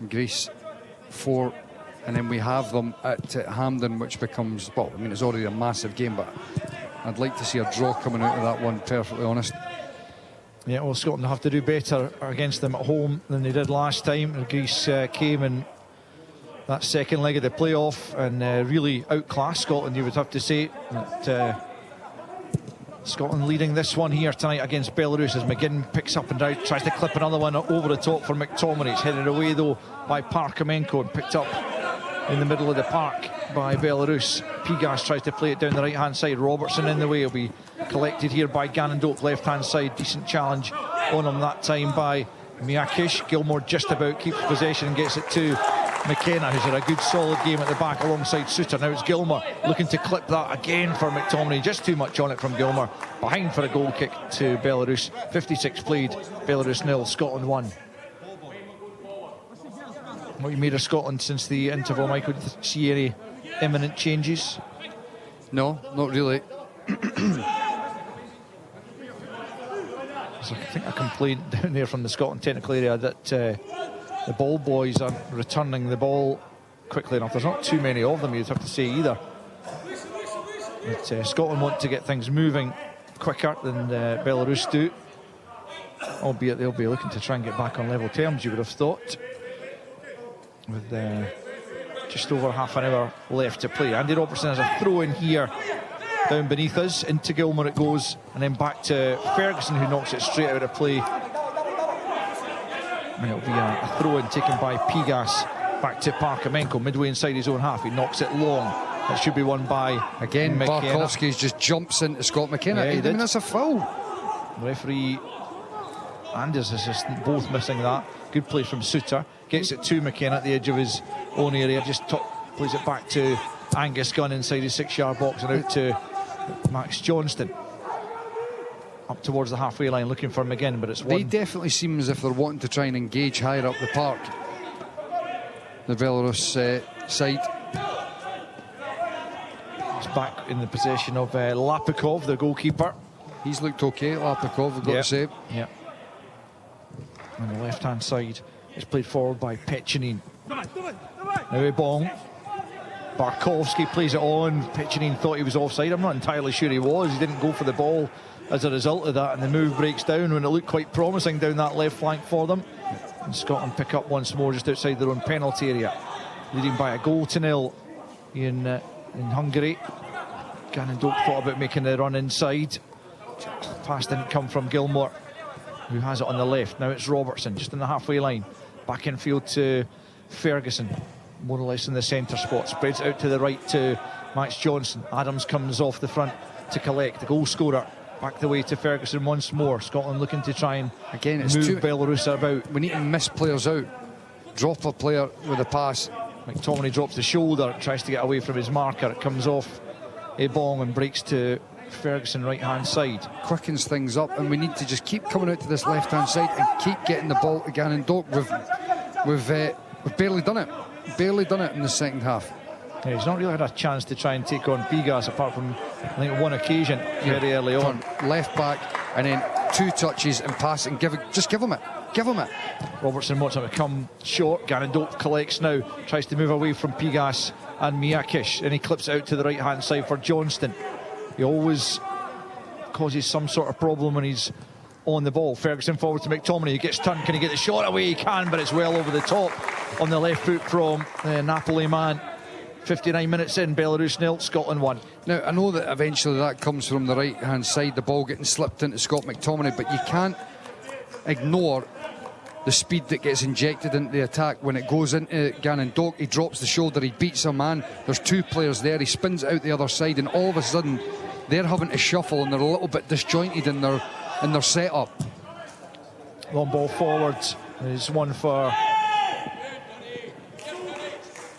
Greece 4, and then we have them at Hampden, which becomes, well, I mean, it's already a massive game, but I'd like to see a draw coming out of that one, perfectly honest. Yeah, well, Scotland have to do better against them at home than they did last time. Greece came in that second leg of the playoff and really outclassed Scotland, you would have to say. But, Scotland leading this one here tonight against Belarus as McGinn picks up and down, tries to clip another one over the top for McTominay. It's headed away though by Parkamenko and picked up in the middle of the park by Belarus. Pigas tries to play it down the right hand side. Robertson in the way, will be collected here by Gannon Doak, left hand side. Decent challenge on him that time by Miakish. Gilmore just about keeps possession and gets it to McKenna, who's had a good solid game at the back alongside Suter. Now it's Gilmore looking to clip that again for McTominay. Just too much on it from Gilmore. Behind for a goal kick to Belarus. 56 played, Belarus 0, Scotland 1. What you made of Scotland since the interval, Michael? Did you see any imminent changes? No, not really. So I think a complaint down there from the Scotland technical area that the ball boys aren't returning the ball quickly enough. There's not too many of them, you'd have to say, either. But Scotland want to get things moving quicker than Belarus do, albeit they'll be looking to try and get back on level terms, you would have thought, with just over half an hour left to play. Andy Robertson has a throw in here down beneath us. Into Gilmour it goes, and then back to Ferguson, who knocks it straight out of play. And it'll be a throw in taken by Pigas back to Parkamenko midway inside his own half. He knocks it long. It should be won by again McKenna. Barkowski just jumps into Scott McKenna. Yeah, he I mean, did. that's a foul. The referee and his assistant both missing that. Good play from Suter. Gets it to McKenna at the edge of his own area. Just plays it back to Angus Gunn inside his 6-yard box and out to Max Johnston. Up towards the halfway line looking for him again, but it's They one. definitely seem as if they're wanting to try and engage higher up the park. The Belarus side. It's back in the possession of Lapikov, the goalkeeper. He's looked okay, Lapikov, I've got to say. Yeah. On the left-hand side, it's played forward by Pechanin. Now a bong. Barkowski plays it on. Pechanin thought he was offside. I'm not entirely sure he was. He didn't go for the ball as a result of that, and the move breaks down when it looked quite promising down that left flank for them. And Scotland pick up once more just outside their own penalty area, leading by a 1-0 in Hungary. Gannon Doak thought about making the run inside. Pass didn't come from Gilmour, who has it on the left. Now it's Robertson just in the halfway line, back in field to Ferguson, more or less in the centre spot, spreads it out to the right to Max Johnson. Adams comes off the front to collect. The goal scorer back the way to Ferguson once more. Scotland looking to try and again, it's move Belarus about. We need to miss players out, drop a player with a pass. McTominay drops the shoulder, tries to get away from his marker. It comes off Ebong and breaks to Ferguson right hand side. Quickens things up, and we need to just keep coming out to this left hand side and keep getting the ball to Gannon Doak. We've barely done it. Barely done it in the second half. Yeah, he's not really had a chance to try and take on Pigas apart from, I think, one occasion very early on. Left back and then 2 touches and pass and give him it. Give him it. Robertson wants him to come short. Gannon Doak collects now, tries to move away from Pigas and Miyakish, and he clips it out to the right hand side for Johnston. He always causes some sort of problem when he's on the ball. Ferguson forward to McTominay. He gets turned. Can he get the shot away? He can, but it's well over the top on the left foot from the Napoli man. 59 minutes in, Belarus 0, Scotland 1. Now, I know that eventually that comes from the right hand side, the ball getting slipped into Scott McTominay, but you can't ignore the speed that gets injected into the attack when it goes into Gannon Doak. He drops the shoulder, he beats a man, there's 2 players there, he spins it out the other side, and all of a sudden they're having to shuffle and they're a little bit disjointed in their setup. Long ball forward. There's one for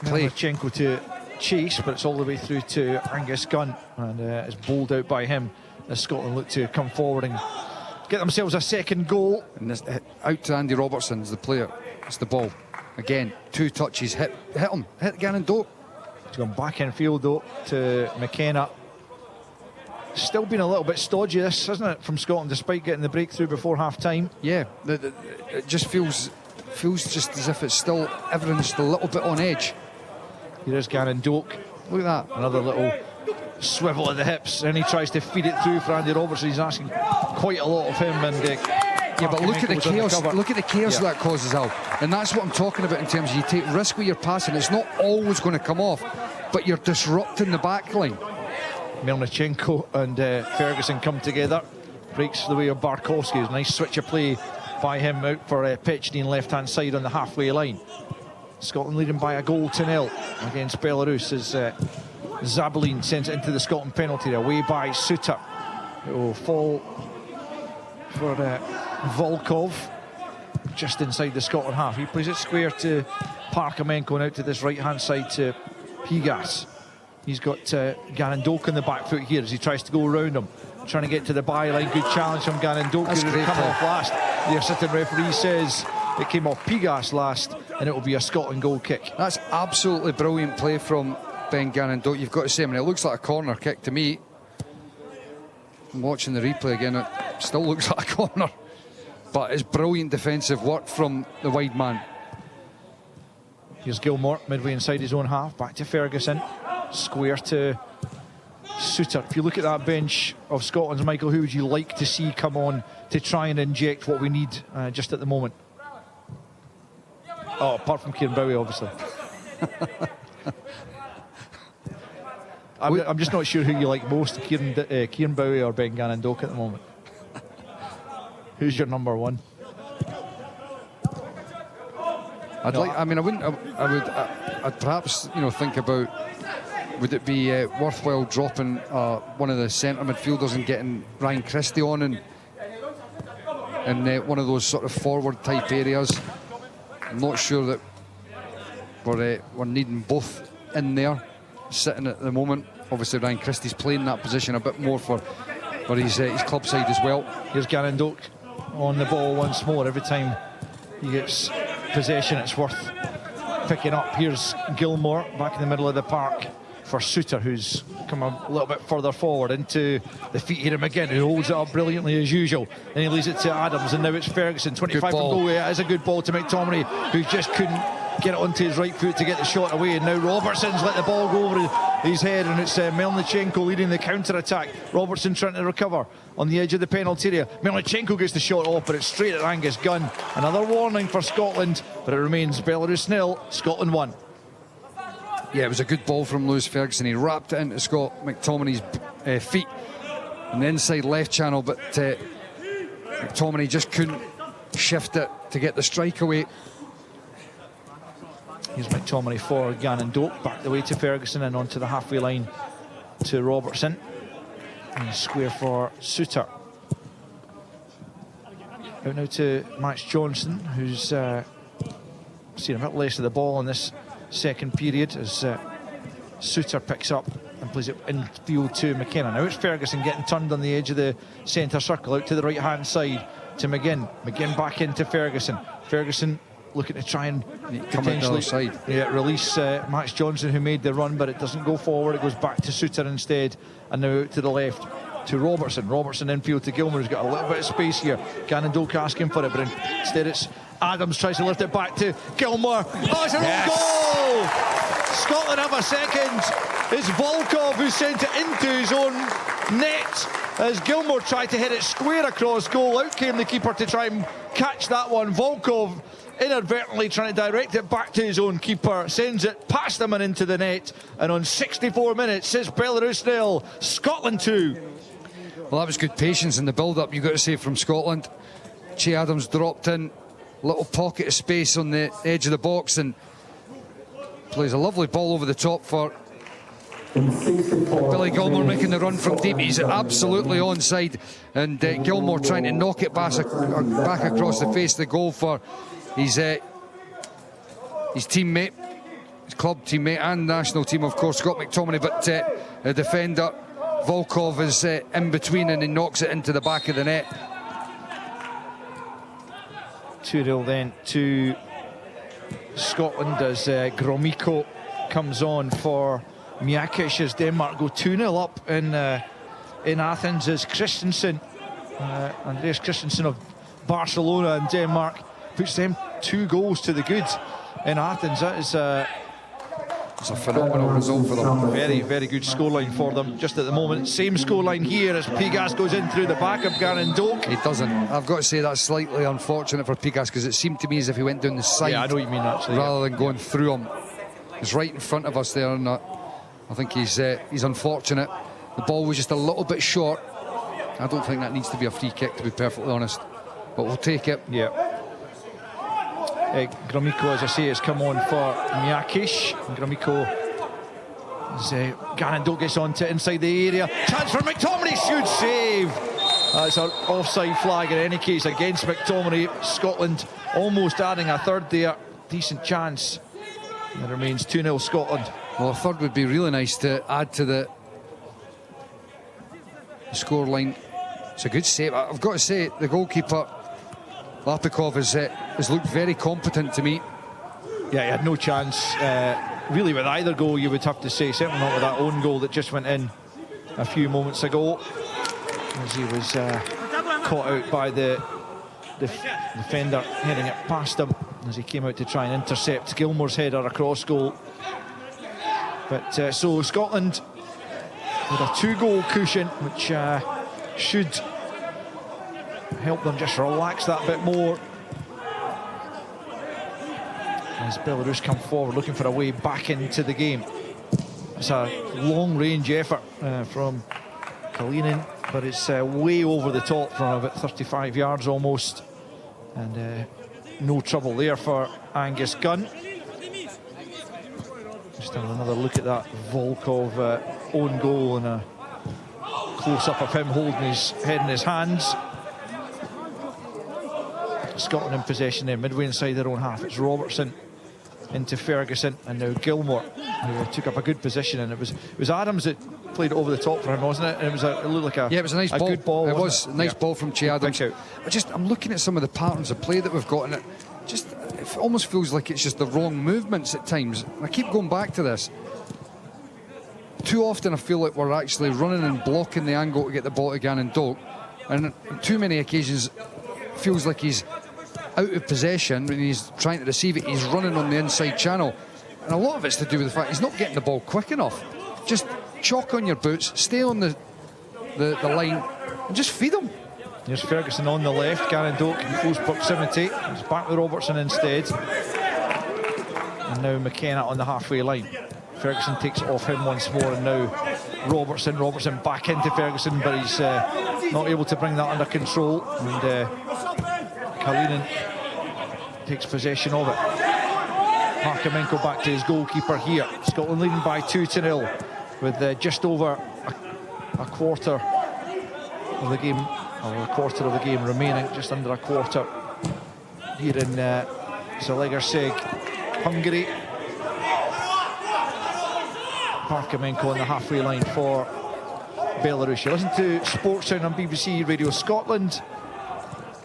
Melnichenko to chase, but it's all the way through to Angus Gunn, and it's bowled out by him as Scotland look to come forward and get themselves a second goal. And this, out to Andy Robertson is the player. It's the ball. Again, 2 touches, hit him, hit Gannon Doak. It's gone back in field though to McKenna. Still been a little bit stodgy this, hasn't it, from Scotland, despite getting the breakthrough before half time. Yeah, it just feels just as if it's still, everyone's still a little bit on edge. Here is Gannon Doak. Look at that. Another little swivel at the hips, and he tries to feed it through for Andy Robertson. He's asking quite a lot of him, and yeah, but look at the chaos. Look at the chaos that causes out, and that's what I'm talking about in terms of you take risk with your passing. It's not always going to come off, but you're disrupting the back line. Melnichenko and Ferguson come together, breaks the way of Barkowski. It's a nice switch of play by him out for Pechanin left hand side on the halfway line. Scotland leading by a 0 against Belarus as Zabalin sends it into the Scotland penalty area, away by Suter. It will fall for Volkov just inside the Scotland half. He plays it square to Parkamenko and out to this right hand side to Pigas. He's got Gannon Doak on the back foot here as he tries to go around him, trying to get to the byline. Good challenge from Gannon Doak. That's great. Come off last. The assistant referee says it came off Pigas last, and it will be a Scotland goal kick. That's absolutely brilliant play from Ben Gannon Doak. You've got to say, I mean, it looks like a corner kick to me. I'm watching the replay again. It still looks like a corner, but it's brilliant defensive work from the wide man. Here's Gilmour midway inside his own half, back to Ferguson, square to Suter. If you look at that bench of Scotland's, Michael, who would you like to see come on to try and inject what we need just at the moment? Oh, apart from Kieran Bowie, obviously. I'm just not sure who you like most, Kieran Bowie or Ben Gannon-Doak at the moment. Who's your number one? I'd perhaps, think about, would it be worthwhile dropping one of the centre midfielders and getting Ryan Christie on in one of those sort of forward type areas? I'm not sure that we're needing both in there sitting at the moment. Obviously Ryan Christie's playing that position a bit more for his club side as well. Here's Gannon-Doak on the ball once more. Every time he gets possession, it's worth picking up. Here's Gilmore back in the middle of the park for Suter, who's come a little bit further forward into the feet here. McGinn, who holds it up brilliantly as usual, and he leaves it to Adams, and now it's Ferguson. 25 from goal. Yeah, it is a good ball to McTominay, who just couldn't get it onto his right foot to get the shot away, and now Robertson's let the ball go over his head, and it's Melnichenko leading the counter-attack. Robertson trying to recover on the edge of the penalty area. Melnichenko gets the shot off, but it's straight at Angus Gunn. Another warning for Scotland, but it remains Belarus 0, Scotland 1. Yeah, it was a good ball from Lewis Ferguson. He wrapped it into Scott McTominay's feet in the inside left channel, but McTominay just couldn't shift it to get the strike away. Here's McTominay for Gannon-Doak, back the way to Ferguson and onto the halfway line to Robertson. And a square for Suter. Out now to Max Johnson, who's seen a bit less of the ball in this second period as Suter picks up and plays it infield to McKenna. Now it's Ferguson getting turned on the edge of the centre circle out to the right hand side to McGinn. McGinn back into Ferguson. Ferguson looking to try and potentially release Max Johnson, who made the run, but it doesn't go forward. It goes back to Suter instead, and now out to the left to Robertson. Robertson infield to Gilmore, who's got a little bit of space here. Gannon-Doak asking for it, but instead it's Adams tries to lift it back to Gilmore. Oh, it's a goal! Scotland have a second. It's Volkov who sent it into his own net as Gilmore tried to hit it square across goal. Out came the keeper to try and catch that one. Volkov inadvertently trying to direct it back to his own keeper, sends it past him and into the net, and on 64 minutes it's Belarus 0, Scotland 2. Well, that was good patience in the build-up, you've got to say, from Scotland. Che Adams dropped in, little pocket of space on the edge of the box, and plays a lovely ball over the top for Billy Gilmore, making the run from deep. He's absolutely onside, and Gilmore trying to knock it back across the face of the goal for his teammate, his club teammate and national team, of course, Scott McTominay, but the defender Volkov is in between, and he knocks it into the back of the net. 2-0 then to Scotland as Gromyko comes on for Mjakic as Denmark go 2-0 up in Athens as Christensen, Andreas Christensen of Barcelona and Denmark puts them 2 goals to the good in Athens. That is it's a phenomenal result for them. Very, very good scoreline for them just at the moment. Same scoreline here as Pigas goes in through the back of Gannon-Doak. He doesn't. I've got to say that's slightly unfortunate for Pigas, because it seemed to me as if he went down the side. Yeah, I know what you mean, actually, rather than going through him. He's right in front of us there, and I think he's unfortunate. The ball was just a little bit short. I don't think that needs to be a free kick, to be perfectly honest, but we'll take it. Yeah. Gromyko, as I say, has come on for Mjakic. Gromyko, as Gannon-Doak gets on to inside the area. Chance for McTominay, should save. That's an offside flag in any case against McTominay. Scotland almost adding a third there. Decent chance. It remains 2-0 Scotland. Well, a third would be really nice to add to the scoreline. It's a good save. I've got to say, the goalkeeper Lapikov has looked very competent to me. Yeah, he had no chance really with either goal, you would have to say. Certainly not with that own goal that just went in a few moments ago, as he was caught out by the defender heading it past him as he came out to try and intercept Gilmore's header across goal. But so Scotland with a 2-goal cushion, which should help them just relax that bit more. As Belarus come forward, looking for a way back into the game. It's a long-range effort from Kalinin, but it's way over the top from about 35 yards almost. And no trouble there for Angus Gunn. Just having another look at that Volkov own goal and a close-up of him holding his head in his hands. Scotland in possession there, midway inside their own half. It's Robertson into Ferguson, and now Gilmore, who took up a good position, and it was Adams that played it over the top for him, wasn't it? And it looked like it was a nice ball. Good ball. It was a nice ball from Che Adams. I'm looking at some of the patterns of play that we've got, and it almost feels like it's just the wrong movements at times. And I keep going back to this. Too often I feel like we're actually running and blocking the angle to get the ball to Gannon Doak, and on too many occasions feels like he's out of possession when he's trying to receive it. He's running on the inside channel, and a lot of it's to do with the fact he's not getting the ball quick enough. Just chalk on your boots, stay on the line, and just feed him. Here's Ferguson on the left, Gannon Doak in close proximity. He's back with Robertson instead, and now McKenna on the halfway line. Ferguson takes it off him once more, and now Robertson back into Ferguson, but he's not able to bring that under control, and Kalinin takes possession of it. Parkamenko back to his goalkeeper here. Scotland leading by 2-0 with just over a quarter of the game, or a quarter of the game remaining, just under a quarter here in Zalegerszeg, Hungary. Parkamenko on the halfway line for Belarus. You listen to Sports Sound on BBC Radio Scotland,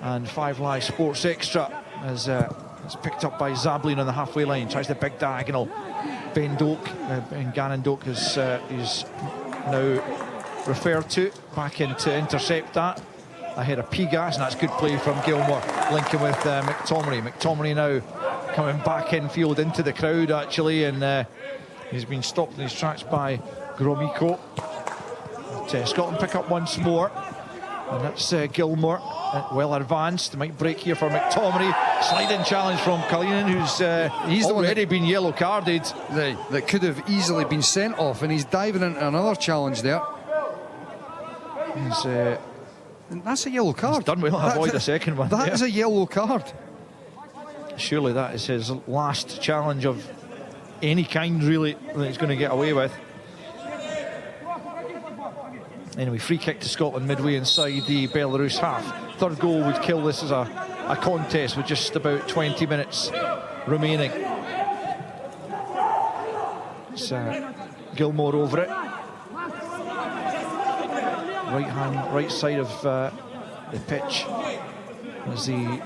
and 5 Live Sports Extra as it's picked up by Zablin on the halfway line. Tries the big diagonal. Ben Doak, and Gannon Doak is now referred to back in to intercept that ahead of Pigas, and that's good play from Gilmore linking with McTominay. McTominay now coming back infield into the crowd actually, and he's been stopped in his tracks by Gromyko. But, Scotland pick up once more, and that's Gilmore well advanced. Might break here for McTominay. Sliding challenge from Kalinin, who's he's already been yellow carded. That could have easily been sent off, and he's diving into another challenge there. That's a yellow card. He's done well, avoid the second one. That is a yellow card. Surely that is his last challenge of any kind, really, that he's going to get away with. Anyway, free kick to Scotland midway inside the Belarus half. Third goal would kill this as a contest with just about 20 minutes remaining. It's Gilmore over it. Right side of the pitch as the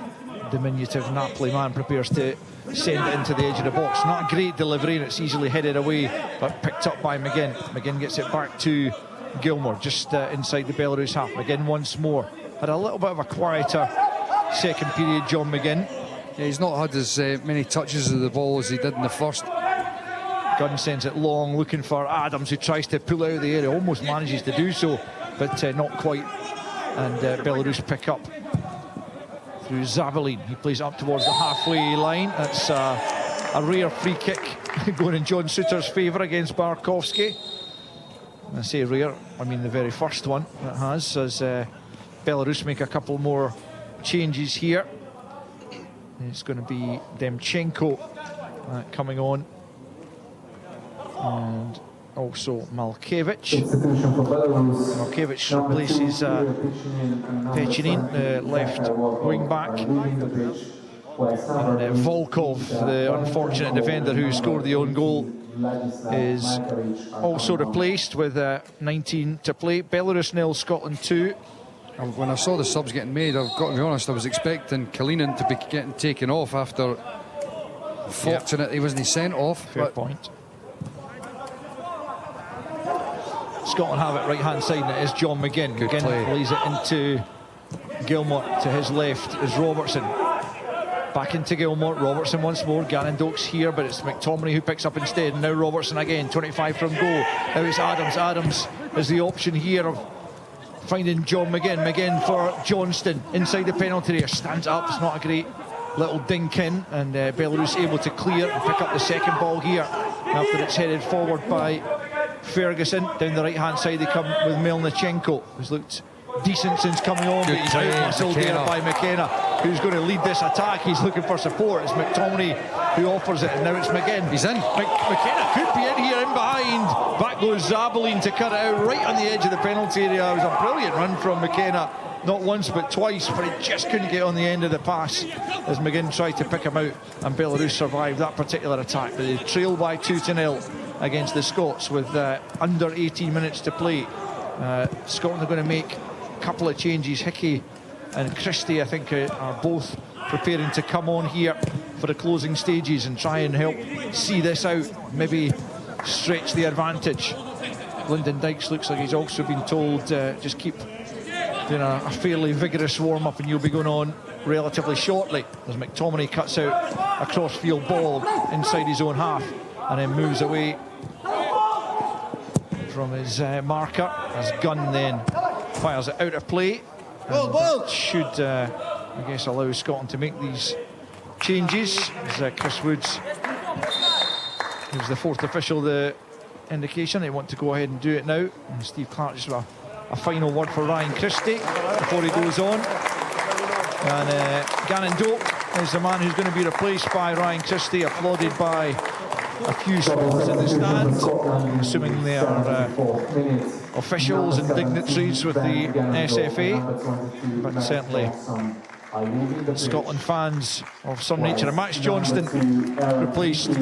diminutive Napoli man prepares to send it into the edge of the box. Not a great delivery, and it's easily headed away, but picked up by McGinn. McGinn gets it back to Gilmore, just inside the Belarus half. McGinn once more. Had a little bit of a quieter second period, John McGinn. Yeah, he's not had as many touches of the ball as he did in the first. Gunn sends it long, looking for Adams, who tries to pull out of the area, almost manages to do so, but not quite. And Belarus pick up through Zabalin. He plays up towards the halfway line. That's a rare free kick going in John Suter's favour against Barkowski. I say rare, I mean the very first one it has, as Belarus make a couple more changes here. It's going to be Demchenko coming on, and also Malkiewicz. Malkiewicz replaces Pechinin, left wing back. And Volkov, the unfortunate defender who scored the own goal, is also replaced with 19 to play. Belarus 0, Scotland 2. When I saw the subs getting made, I've got to be honest, I was expecting Kalinin to be getting taken off after. Fortunate he wasn't sent off. Fair point. Scotland have it right hand side, and it is John McGinn. McGinn plays it into Gilmore. To his left is Robertson. Back into Gilmore, Robertson once more, Gannon-Dokes here, but it's McTominay who picks up instead, and now Robertson again, 25 from goal. Now it's Adams. Adams is the option here of finding John McGinn. McGinn for Johnston inside the penalty area, stands up. It's not a great little dink in, and Belarus able to clear and pick up the second ball here after it's headed forward by Ferguson. Down the right hand side they come with Melnichenko, who's looked decent since coming on, but he's out-muscled there by McKenna, who's going to lead this attack. He's looking for support. It's McTominay who offers it, and now it's McGinn. He's in. McKenna could be in here, in behind. Back goes Zabeline to cut it out right on the edge of the penalty area. It was a brilliant run from McKenna, not once but twice, but he just couldn't get on the end of the pass as McGinn tried to pick him out, and Belarus survived that particular attack. But they trail by 2-0 against the Scots with under 18 minutes to play. Scotland are going to make couple of changes. Hickey and Christie, I think, are both preparing to come on here for the closing stages and try and help see this out, maybe stretch the advantage. Lyndon Dykes looks like he's also been told just keep doing a fairly vigorous warm-up and you'll be going on relatively shortly, as McTominay cuts out a cross-field ball inside his own half and then moves away from his marker as Gunn then fires it out of play. That should, I guess, allow Scotland to make these changes. As Chris Woods gives the fourth official the indication they want to go ahead and do it now. And Steve Clark just a final word for Ryan Christie before he goes on. And Gannon-Doak is the man who's going to be replaced by Ryan Christie, applauded by a few Scots in the stand, assuming they are officials and dignitaries with the SFA, but certainly Scotland fans of some nature. And Max Johnston replaced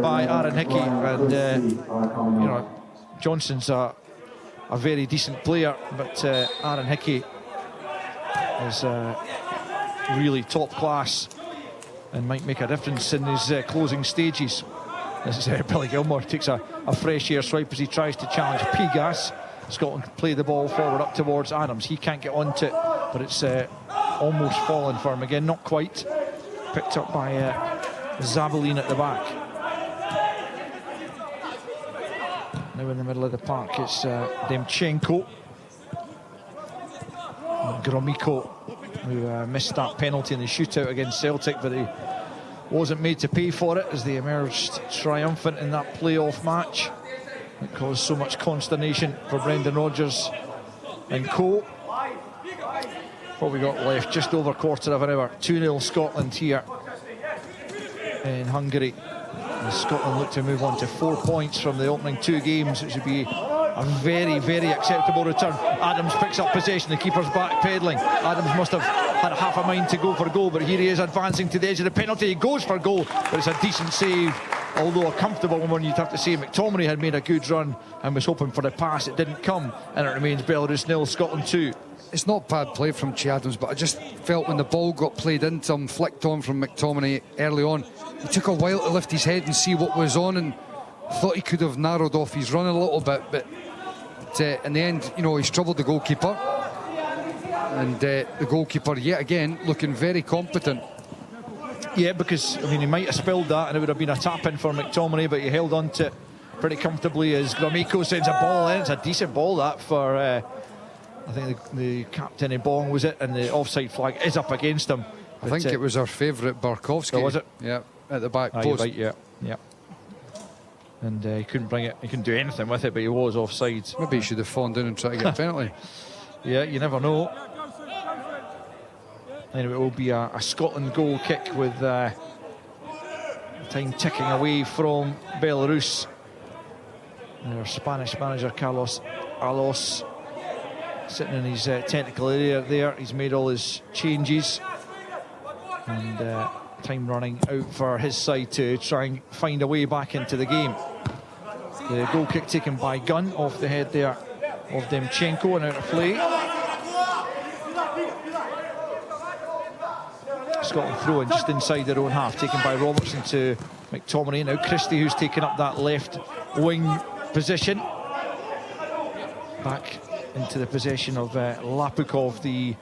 by Aaron Hickey, and you know, Johnston's a very decent player, but Aaron Hickey is really top class and might make a difference in his closing stages. This is Billy Gilmore takes a fresh air swipe as he tries to challenge Pigas. Scotland can play the ball forward up towards Adams. He can't get onto it, but it's almost fallen for him again. Not quite. Picked up by Zabeline at the back. Now in the middle of the park, it's Demchenko. And Gromyko, who missed that penalty in the shootout against Celtic, but he wasn't made to pay for it as they emerged triumphant in that playoff match. It caused so much consternation for Brendan Rodgers and co. What we got left, just over a quarter of an hour. 2-0 Scotland here in Hungary. And Scotland look to move on to 4 points from the opening two games, which would be a very, very acceptable return. Adams picks up possession, the keeper's backpedaling. Adams must have had half a mind to go for goal, but here he is advancing to the edge of the penalty. He goes for goal, but it's a decent save, although a comfortable one, you'd have to say. McTominay had made a good run and was hoping for the pass. It didn't come, and it remains Belarus 0, Scotland 2. It's not bad play from Che Adams, but I just felt when the ball got played into him, flicked on from McTominay early on, it took a while to lift his head and see what was on, and thought he could have narrowed off his run a little bit, but in the end, you know, he's troubled the goalkeeper, and the goalkeeper yet again looking very competent. Yeah, because I mean, he might have spilled that and it would have been a tap in for McTominay, but he held on to it pretty comfortably as Gromyko sends a ball in. It's a decent ball that for I think the captain in Bong, was it, and the offside flag is up against him. I think it was our favourite Barkowski. Oh, was it? Yeah, at the back post. Right, yeah. And he couldn't bring it, he couldn't do anything with it, but he was offside. Maybe he should have fallen down and tried to get a penalty. Yeah, you never know. Anyway, it will be a Scotland goal kick with time ticking away from Belarus. And our Spanish manager, Carlos Alos, sitting in his technical area there. He's made all his changes. And time running out for his side to try and find a way back into the game. The goal kick taken by Gunn off the head there of Demchenko and out of play. Scotland throwing just inside their own half, taken by Robertson to McTominay. Now Christie, who's taken up that left wing position. Back into the possession of Lapukov, the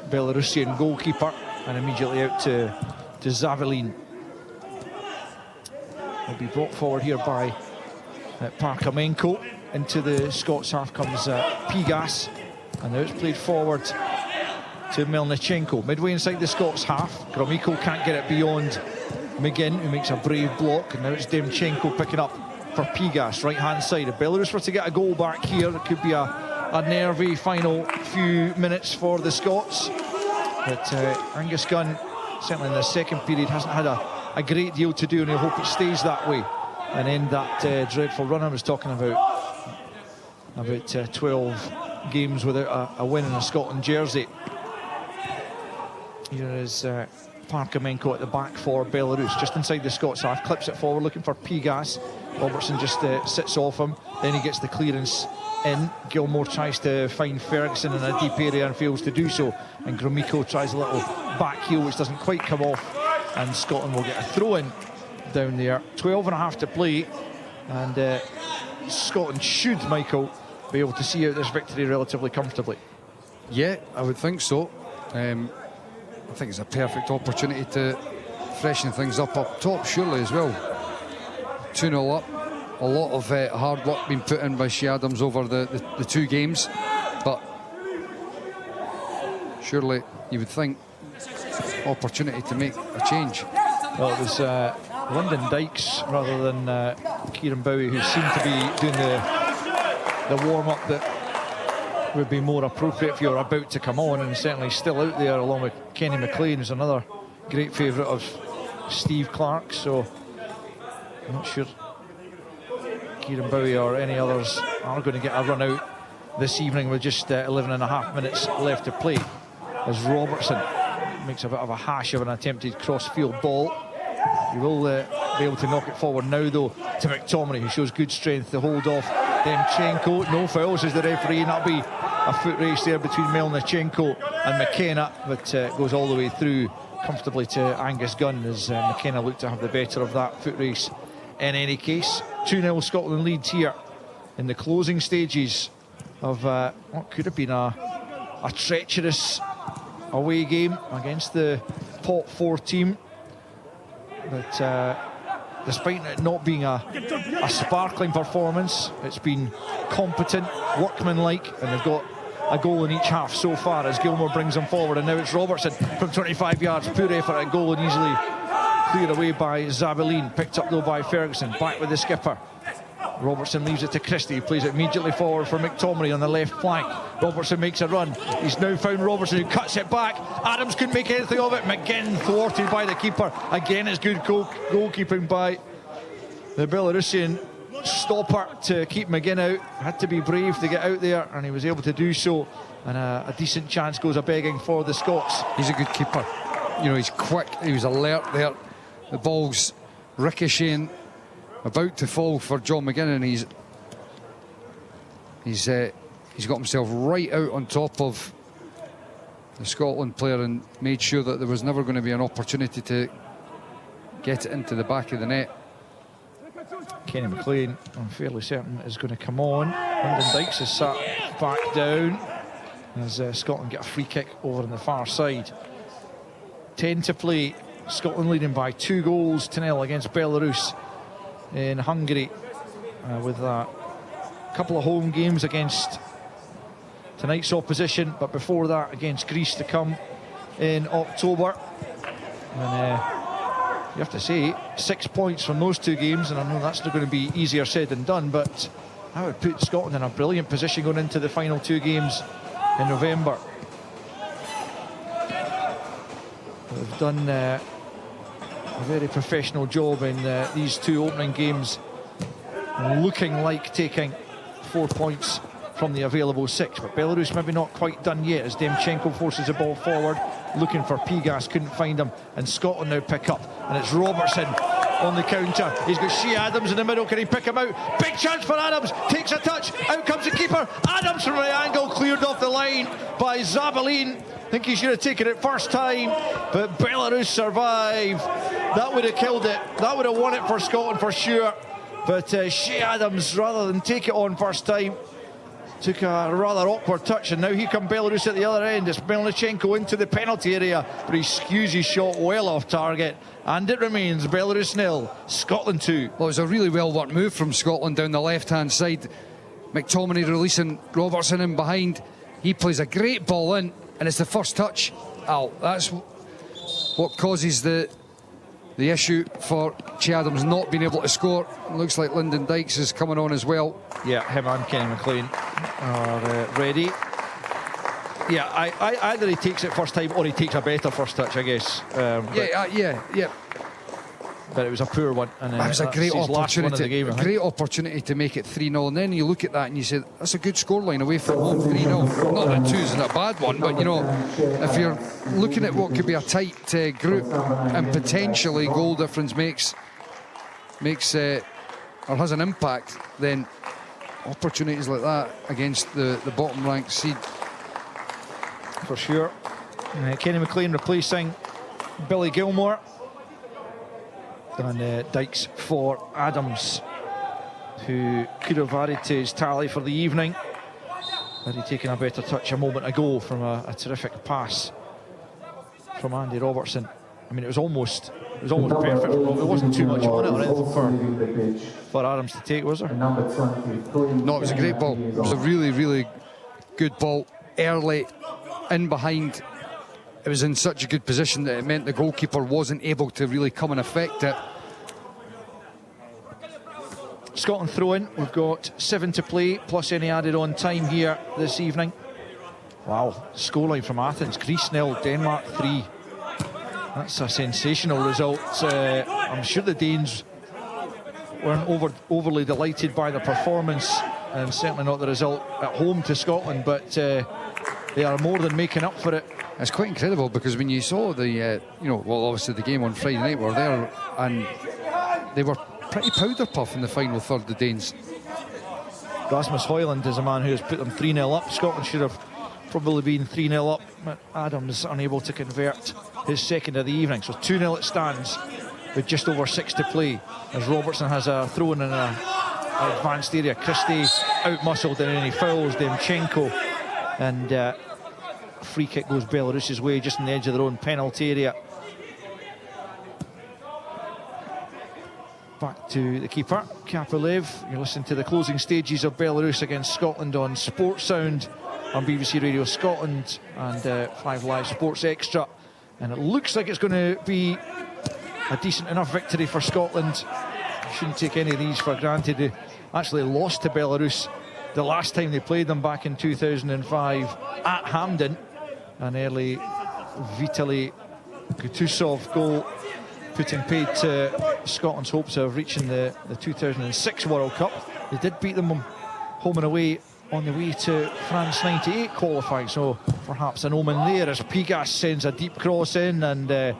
Belarusian goalkeeper, and immediately out to to Zavalin. Will be brought forward here by Parkamenko. Into the Scots half comes Pigas, and now it's played forward to Melnichenko. Midway inside the Scots half, Gromyko can't get it beyond McGinn, who makes a brave block, and now it's Demchenko picking up for Pigas, right hand side. If Belarus were to get a goal back here, it could be a nervy final few minutes for the Scots. But Angus Gunn, certainly in the second period, hasn't had a great deal to do, and I hope it stays that way and end that dreadful run I was talking about 12 games without a win in a Scotland jersey. Here is Parkamenko at the back for Belarus, just inside the Scots half, clips it forward looking for Pigas. Robertson just sits off him, then he gets the clearance in. Gilmore tries to find Ferguson in a deep area and fails to do so, and Gromyko tries a little back heel which doesn't quite come off, and Scotland will get a throw in down there. 12.5 to play, and Scotland should, Michael, be able to see out this victory relatively comfortably. Yeah, I would think so. I think it's a perfect opportunity to freshen things up top, surely, as well. 2-0 up. A lot of hard work being put in by Shea Adams over the two games, but surely you would think opportunity to make a change. Well, it was Lyndon Dykes rather than Kieran Bowie who seemed to be doing the warm-up that would be more appropriate if you're about to come on, and certainly still out there along with Kenny McLean, who's another great favourite of Steve Clark. So I'm not sure Kieran Bowie or any others are going to get a run out this evening with just 11.5 minutes left to play, as Robertson makes a bit of a hash of an attempted cross-field ball. He will be able to knock it forward now, though, to McTominay, who shows good strength to hold off Demchenko. No foul, says the referee, and that'll be a foot race there between Melnichenko and McKenna, but goes all the way through comfortably to Angus Gunn, as McKenna looked to have the better of that foot race. In any case, 2-0 Scotland leads here in the closing stages of what could have been a treacherous away game against the pot 4 team. But despite it not being a sparkling performance, it's been competent, workmanlike, and they've got a goal in each half so far as Gilmore brings them forward, and now it's Robertson from 25 yards, poor effort at goal and easily cleared away by Zavalin, picked up though by Ferguson, back with the skipper. Robertson leaves it to Christie, plays it immediately forward for McTominay on the left flank. Robertson makes a run, he's now found Robertson, who cuts it back. Adams couldn't make anything of it. McGinn thwarted by the keeper. Again, it's good goalkeeping by the Belarusian stopper to keep McGinn out. Had to be brave to get out there, and he was able to do so, and a decent chance goes a-begging for the Scots. He's a good keeper, you know, he's quick, he was alert there. The ball's ricocheting, about to fall for John McGinn, and he's got himself right out on top of the Scotland player and made sure that there was never going to be an opportunity to get it into the back of the net. Kenny McLean, I'm fairly certain, is going to come on. Lyndon Dykes is sat back down as Scotland get a free kick over on the far side. 10 to play. Scotland leading by 2-0 against Belarus in Hungary, with a couple of home games against tonight's opposition, but before that against Greece to come in October. And you have to say, 6 points from those 2 games, and I know that's not going to be easier said than done, but that would put Scotland in a brilliant position going into the final 2 games in November. They've done a very professional job in these 2 opening games, looking like taking 4 points from the available 6, but Belarus maybe not quite done yet, as Demchenko forces the ball forward looking for Pigas, couldn't find him, and Scotland now pick up, and it's Robertson on the counter. He's got Shea Adams in the middle, can he pick him out? Big chance for Adams, takes a touch, out comes the keeper. Adams from the angle, cleared off the line by Zavalin. I think he should have taken it first time, but Belarus survive. That would have killed it, that would have won it for Scotland for sure, but Shea Adams, rather than take it on first time, took a rather awkward touch, and now here come Belarus at the other end. It's Melnichenko into the penalty area, but he skews his shot well off target, and it remains Belarus 0, Scotland 2. Well, it was a really well worked move from Scotland down the left hand side. McTominay releasing Robertson in behind. He plays a great ball in, and it's the first touch. Al, that's what causes the issue for Che Adams not being able to score. It looks like Lyndon Dykes is coming on as well. Yeah, him and Kenny McLean are ready. Yeah, either he takes it first time or he takes a better first touch, I guess. Yeah. But it was a poor one. And it was a great opportunity. Game, a great opportunity to make it 3-0. And then you look at that and you say, that's a good scoreline away from home, 3-0. Not that 2 isn't a bad one, but you know, if you're looking at what could be a tight group and potentially goal difference makes or has an impact, then opportunities like that against the bottom ranked seed. For sure. Kenny McLean replacing Billy Gilmore. And Dykes for Adams, who could have added to his tally for the evening had he taken a better touch a moment ago from a terrific pass from Andy Robertson. I mean, it was almost perfect from Rob. There wasn't too much on it or anything for Adams to take, was there? No, it was a great ball. It was a really, really good ball early in behind. It was in such a good position that it meant the goalkeeper wasn't able to really come and affect it. Scotland throw in. We've got 7 to play, plus any added on time here this evening. Wow, scoreline from Athens. Greece 0, Denmark 3. That's a sensational result. I'm sure the Danes weren't overly delighted by the performance, and certainly not the result at home to Scotland, but they are more than making up for it. It's quite incredible, because when you saw the, obviously the game on Friday night, were there, and they were pretty powder puff in the final third, the Danes. Rasmus Højlund is a man who has put them 3-0 up. Scotland should have probably been 3-0 up, but Adams unable to convert his second of the evening. So 2-0 it stands with just over 6 to play, as Robertson has a throw in an advanced area. Christie out-muscled in any fouls. Demchenko, and free kick goes Belarus's way, just on the edge of their own penalty area. Back to the keeper, Kapilev. You're listening to the closing stages of Belarus against Scotland on Sports Sound on BBC Radio Scotland and 5 Live Sports Extra. And it looks like it's going to be a decent enough victory for Scotland. You shouldn't take any of these for granted. They actually lost to Belarus the last time they played them back in 2005 at Hampden. An early Vitaly Kutusov goal putting paid to Scotland's hopes of reaching the 2006 World Cup. They did beat them home and away on the way to France 98 qualifying, so perhaps an omen there as Pigas sends a deep cross in, and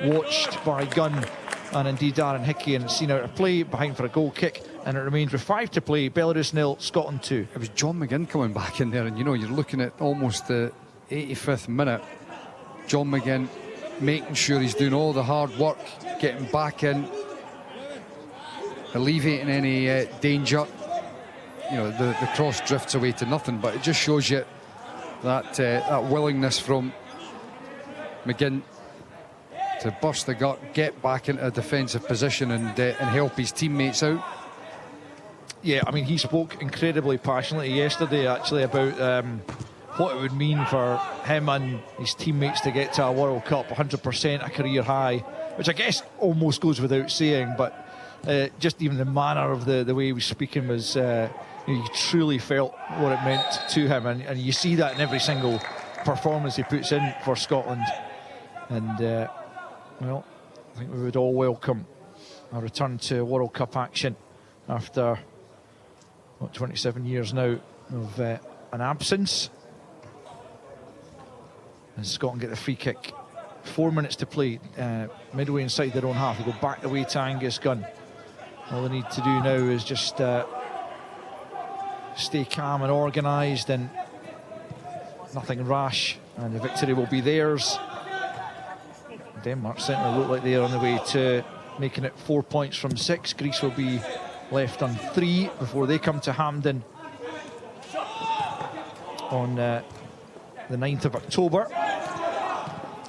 watched by Gunn and indeed Darren Hickey, and seen out of play behind for a goal kick, and it remains with 5 to play. Belarus 0, Scotland 2. It was John McGinn coming back in there, and you're looking at almost the 85th minute. John McGinn making sure he's doing all the hard work, getting back in, alleviating any danger. The cross drifts away to nothing, but it just shows you that willingness from McGinn to burst the gut, get back into a defensive position, and help his teammates out. Yeah, I mean, he spoke incredibly passionately yesterday, actually, about what it would mean for him and his teammates to get to a World Cup, 100%, a career high, which I guess almost goes without saying, but just even the manner of the way he was speaking was, you truly felt what it meant to him, and you see that in every single performance he puts in for Scotland. And, well, I think we would all welcome a return to World Cup action after, 27 years now of an absence. And Scotland get the free kick. 4 minutes to play, midway inside their own half. They go back the way to Angus Gunn. All they need to do now is just stay calm and organised, and nothing rash, and the victory will be theirs. Denmark certainly look like they are on the way to making it 4 points from 6. Greece will be left on 3 before they come to Hampden. on the 9th of October.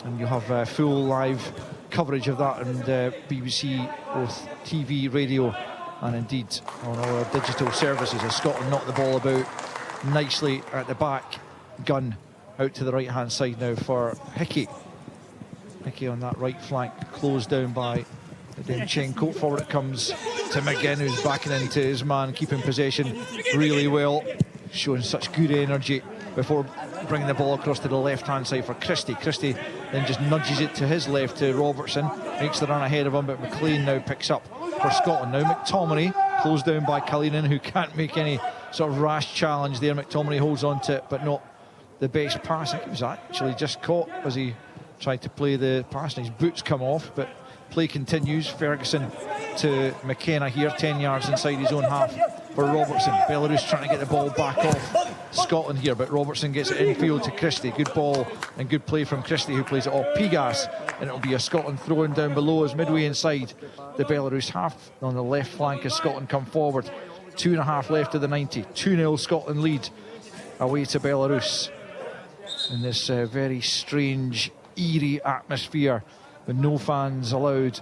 And you have full live coverage of that on BBC, both TV, radio, and indeed on our digital services, as Scotland knocked the ball about nicely at the back. Gunn out to the right hand side now for Hickey. Hickey on that right flank, closed down by Demchenko. Forward it comes to McGinn, who's backing into his man, keeping possession really well, showing such good energy before bringing the ball across to the left hand side for Christie. Christie then just nudges it to his left to Robertson, makes the run ahead of him, but McLean now picks up for Scotland. Now McTominay, closed down by Kalinin, who can't make any sort of rash challenge there. McTominay holds on to it, but not the best pass. I think he was actually just caught as he tried to play the pass, and his boots come off, but play continues. Ferguson to McKenna here, 10 yards inside his own half for Robertson. Belarus trying to get the ball back off Scotland here, but Robertson gets it infield to Christie. Good ball and good play from Christie, who plays it off Pigas, and it'll be a Scotland throw-in down below as midway inside the Belarus half on the left flank as Scotland come forward. 2.5 left of the 90. 2-0 Scotland lead away to Belarus in this very strange, eerie atmosphere with no fans allowed.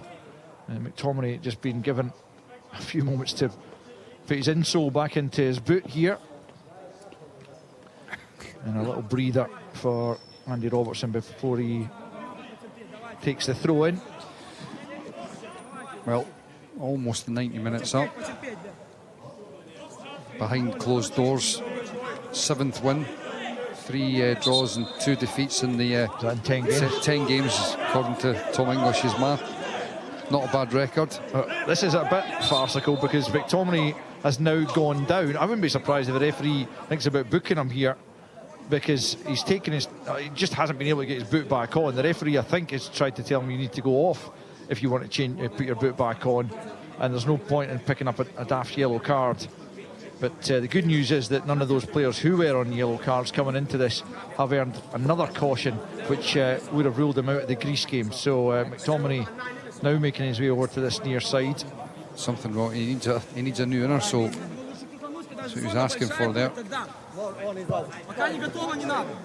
And McTominay just been given a few moments to put his insole back into his boot here. And a little breather for Andy Robertson before he takes the throw in. Well, almost 90 minutes up. Behind closed doors, 7th win, 3 draws and 2 defeats in the 10 games? 10 games, according to Tom English's math. Not a bad record. This is a bit farcical because McTominay has now gone down. I wouldn't be surprised if the referee thinks about booking him here, because he's taken his, he just hasn't been able to get his boot back on. The referee, I think, has tried to tell him you need to go off if you want to change, put your boot back on, and there's no point in picking up a daft yellow card. But the good news is that none of those players who were on yellow cards coming into this have earned another caution, which would have ruled them out of the Greece game. So McTominay now making his way over to this near side. Something wrong. He needs a new inner sole. That's what he was asking for there.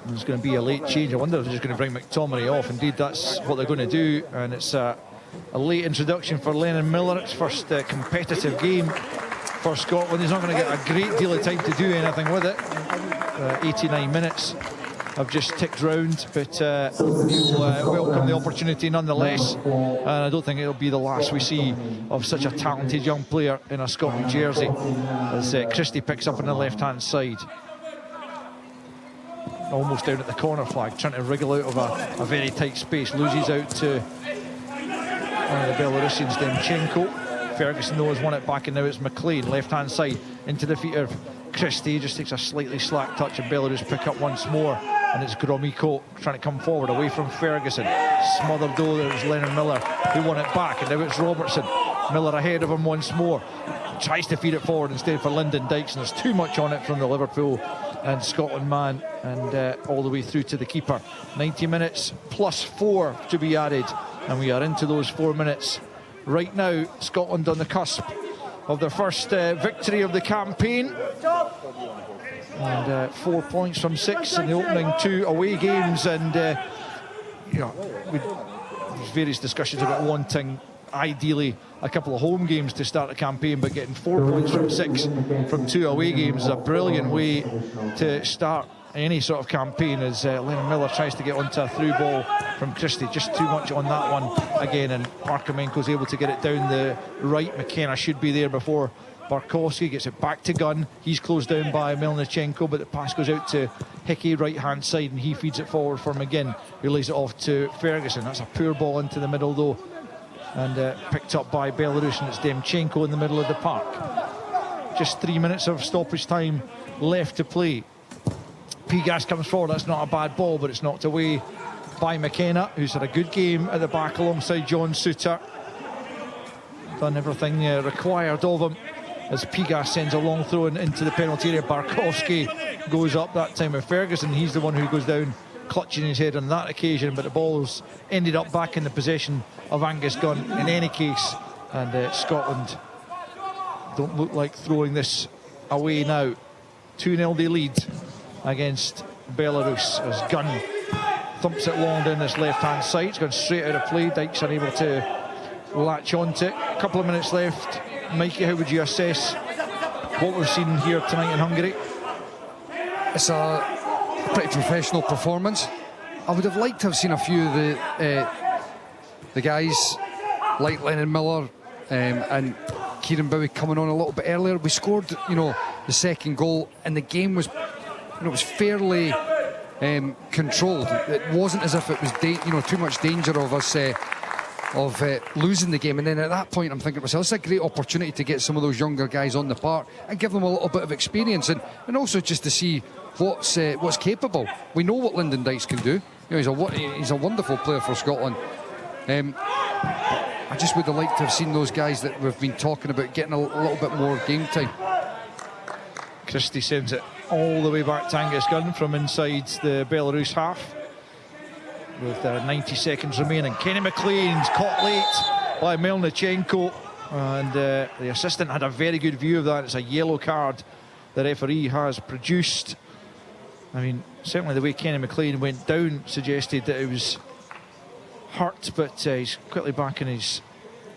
There's going to be a late change. I wonder if they're just going to bring McTominay off. Indeed, that's what they're going to do, and it's a late introduction for Lennon Miller. It's first competitive game for Scotland. He's not going to get a great deal of time to do anything with it. 89 minutes have just ticked round, but he'll welcome the opportunity nonetheless, and I don't think it'll be the last we see of such a talented young player in a Scotland jersey, as Christie picks up on the left hand side, almost down at the corner flag, trying to wriggle out of a very tight space, loses out to one of the Belarusians, Demchenko. Ferguson though has won it back, and now it's McLean, left hand side, into the feet of Christie. Just takes a slightly slack touch, and Belarus pick up once more, and it's Gromyko trying to come forward away from Ferguson. Smothered though, there was Lennon Miller who won it back, and now it's Robertson. Miller ahead of him once more, tries to feed it forward instead for Lyndon Dykes, and there's too much on it from the Liverpool and Scotland man, and all the way through to the keeper. 90 minutes plus 4 to be added, and we are into those 4 minutes right now. Scotland on the cusp of their first victory of the campaign, and 4 points from 6 in the opening 2 away games, and you know, there's various discussions about wanting ideally a couple of home games to start the campaign, but getting 4 points from 6 from 2 away games is a brilliant way to start any sort of campaign, as Lennon Miller tries to get onto a through ball from Christie. Just too much on that one again, and Parkamenko's able to get it down the right. McKenna should be there before Barkowski gets it back to Gunn. He's closed down by Melnichenko, but the pass goes out to Hickey, right hand side, and he feeds it forward for McGinn, who lays it off to Ferguson. That's a poor ball into the middle though, and picked up by Belarus, and it's Demchenko in the middle of the park. Just 3 minutes of stoppage time left to play. Pigas comes forward. That's not a bad ball, but it's knocked away by McKenna, who's had a good game at the back alongside John Souttar. Done everything required of him, as Pigas sends a long throw into the penalty area. Barkowski goes up that time with Ferguson. He's the one who goes down clutching his head on that occasion, but the ball's ended up back in the possession of Angus Gunn in any case, and Scotland don't look like throwing this away now. 2-0 they lead against Belarus as Gunn thumps it long down this left-hand side. It's gone straight out of play. Dyke's unable to latch onto it. A couple of minutes left. Mikey, how would you assess what we've seen here tonight in Hungary? It's a pretty professional performance. I would have liked to have seen a few of the guys like Lennon Miller and Kieran Bowie coming on a little bit earlier. We scored, the second goal, and the game was, was fairly controlled. It wasn't as if it was, too much danger of us losing the game. And then at that point, I'm thinking to myself, it's a great opportunity to get some of those younger guys on the park and give them a little bit of experience, and also just to see what's capable. We know what Lyndon Dykes can do. He's a wonderful player for Scotland. I just would have liked to have seen those guys that we've been talking about getting a little bit more game time. Christie sends it all the way back to Angus Gunn from inside the Belarus half with 90 seconds remaining. Kenny McLean's caught late by Melnichenko, and the assistant had a very good view of that. It's a yellow card the referee has produced. I mean, certainly the way Kenny McLean went down suggested that it was hurt, but he's quickly back on his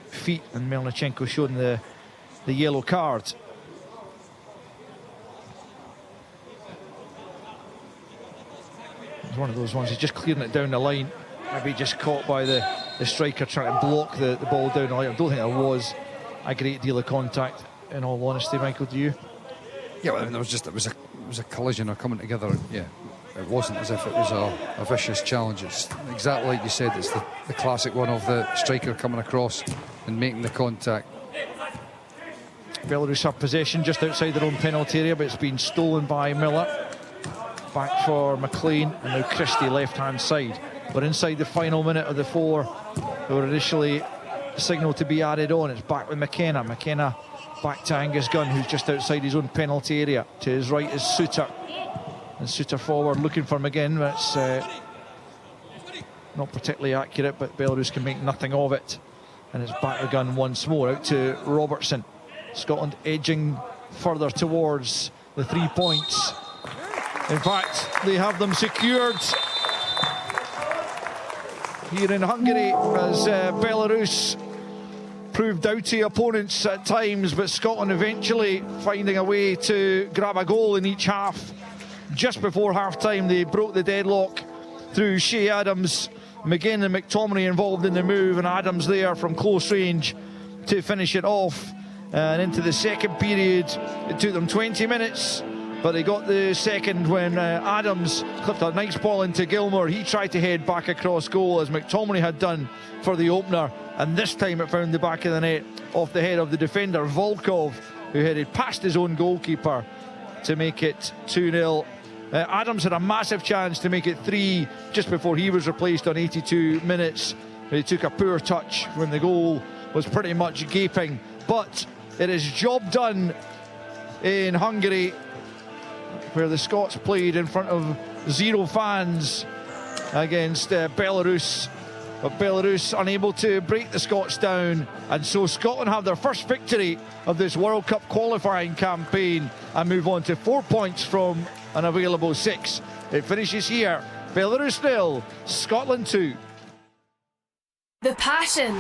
feet, and Melnichenko showing the yellow card. It's one of those ones, he's just clearing it down the line, maybe just caught by the striker trying to block the ball down the line. I don't think there was a great deal of contact, in all honesty. Michael, do you? Yeah, well, I mean, it was a collision or coming together. Yeah, it wasn't as if it was a vicious challenge. It's exactly like you said. It's the classic one of the striker coming across and making the contact. Belarus have possession just outside their own penalty area, but it's been stolen by Miller. Back for McLean, and now Christie left-hand side. We're inside the final minute of the 4 who were initially signalled to be added on. It's back with McKenna. McKenna back to Angus Gunn, who's just outside his own penalty area. To his right is Suter, and Suter forward looking for him again, but it's not particularly accurate, but Belarus can make nothing of it, and it's back with Gunn once more. Out to Robertson. Scotland edging further towards the 3 points. In fact, they have them secured here in Hungary, as Belarus proved doughty opponents at times, but Scotland eventually finding a way to grab a goal in each half. Just before half-time, they broke the deadlock through Shea Adams. McGinn and McTominay involved in the move, and Adams there from close range to finish it off. And into the second period, it took them 20 minutes, but they got the second when Adams clipped a nice ball into Gilmour. He tried to head back across goal, as McTominay had done for the opener, and this time it found the back of the net off the head of the defender Volkov, who headed past his own goalkeeper to make it 2-0. Adams had a massive chance to make it 3 just before he was replaced on 82 minutes. He took a poor touch when the goal was pretty much gaping, but it is job done in Hungary, where the Scots played in front of 0 fans against Belarus. But Belarus unable to break the Scots down, and so Scotland have their first victory of this World Cup qualifying campaign and move on to 4 points from an available 6. It finishes here. Belarus 0, Scotland 2. The passion.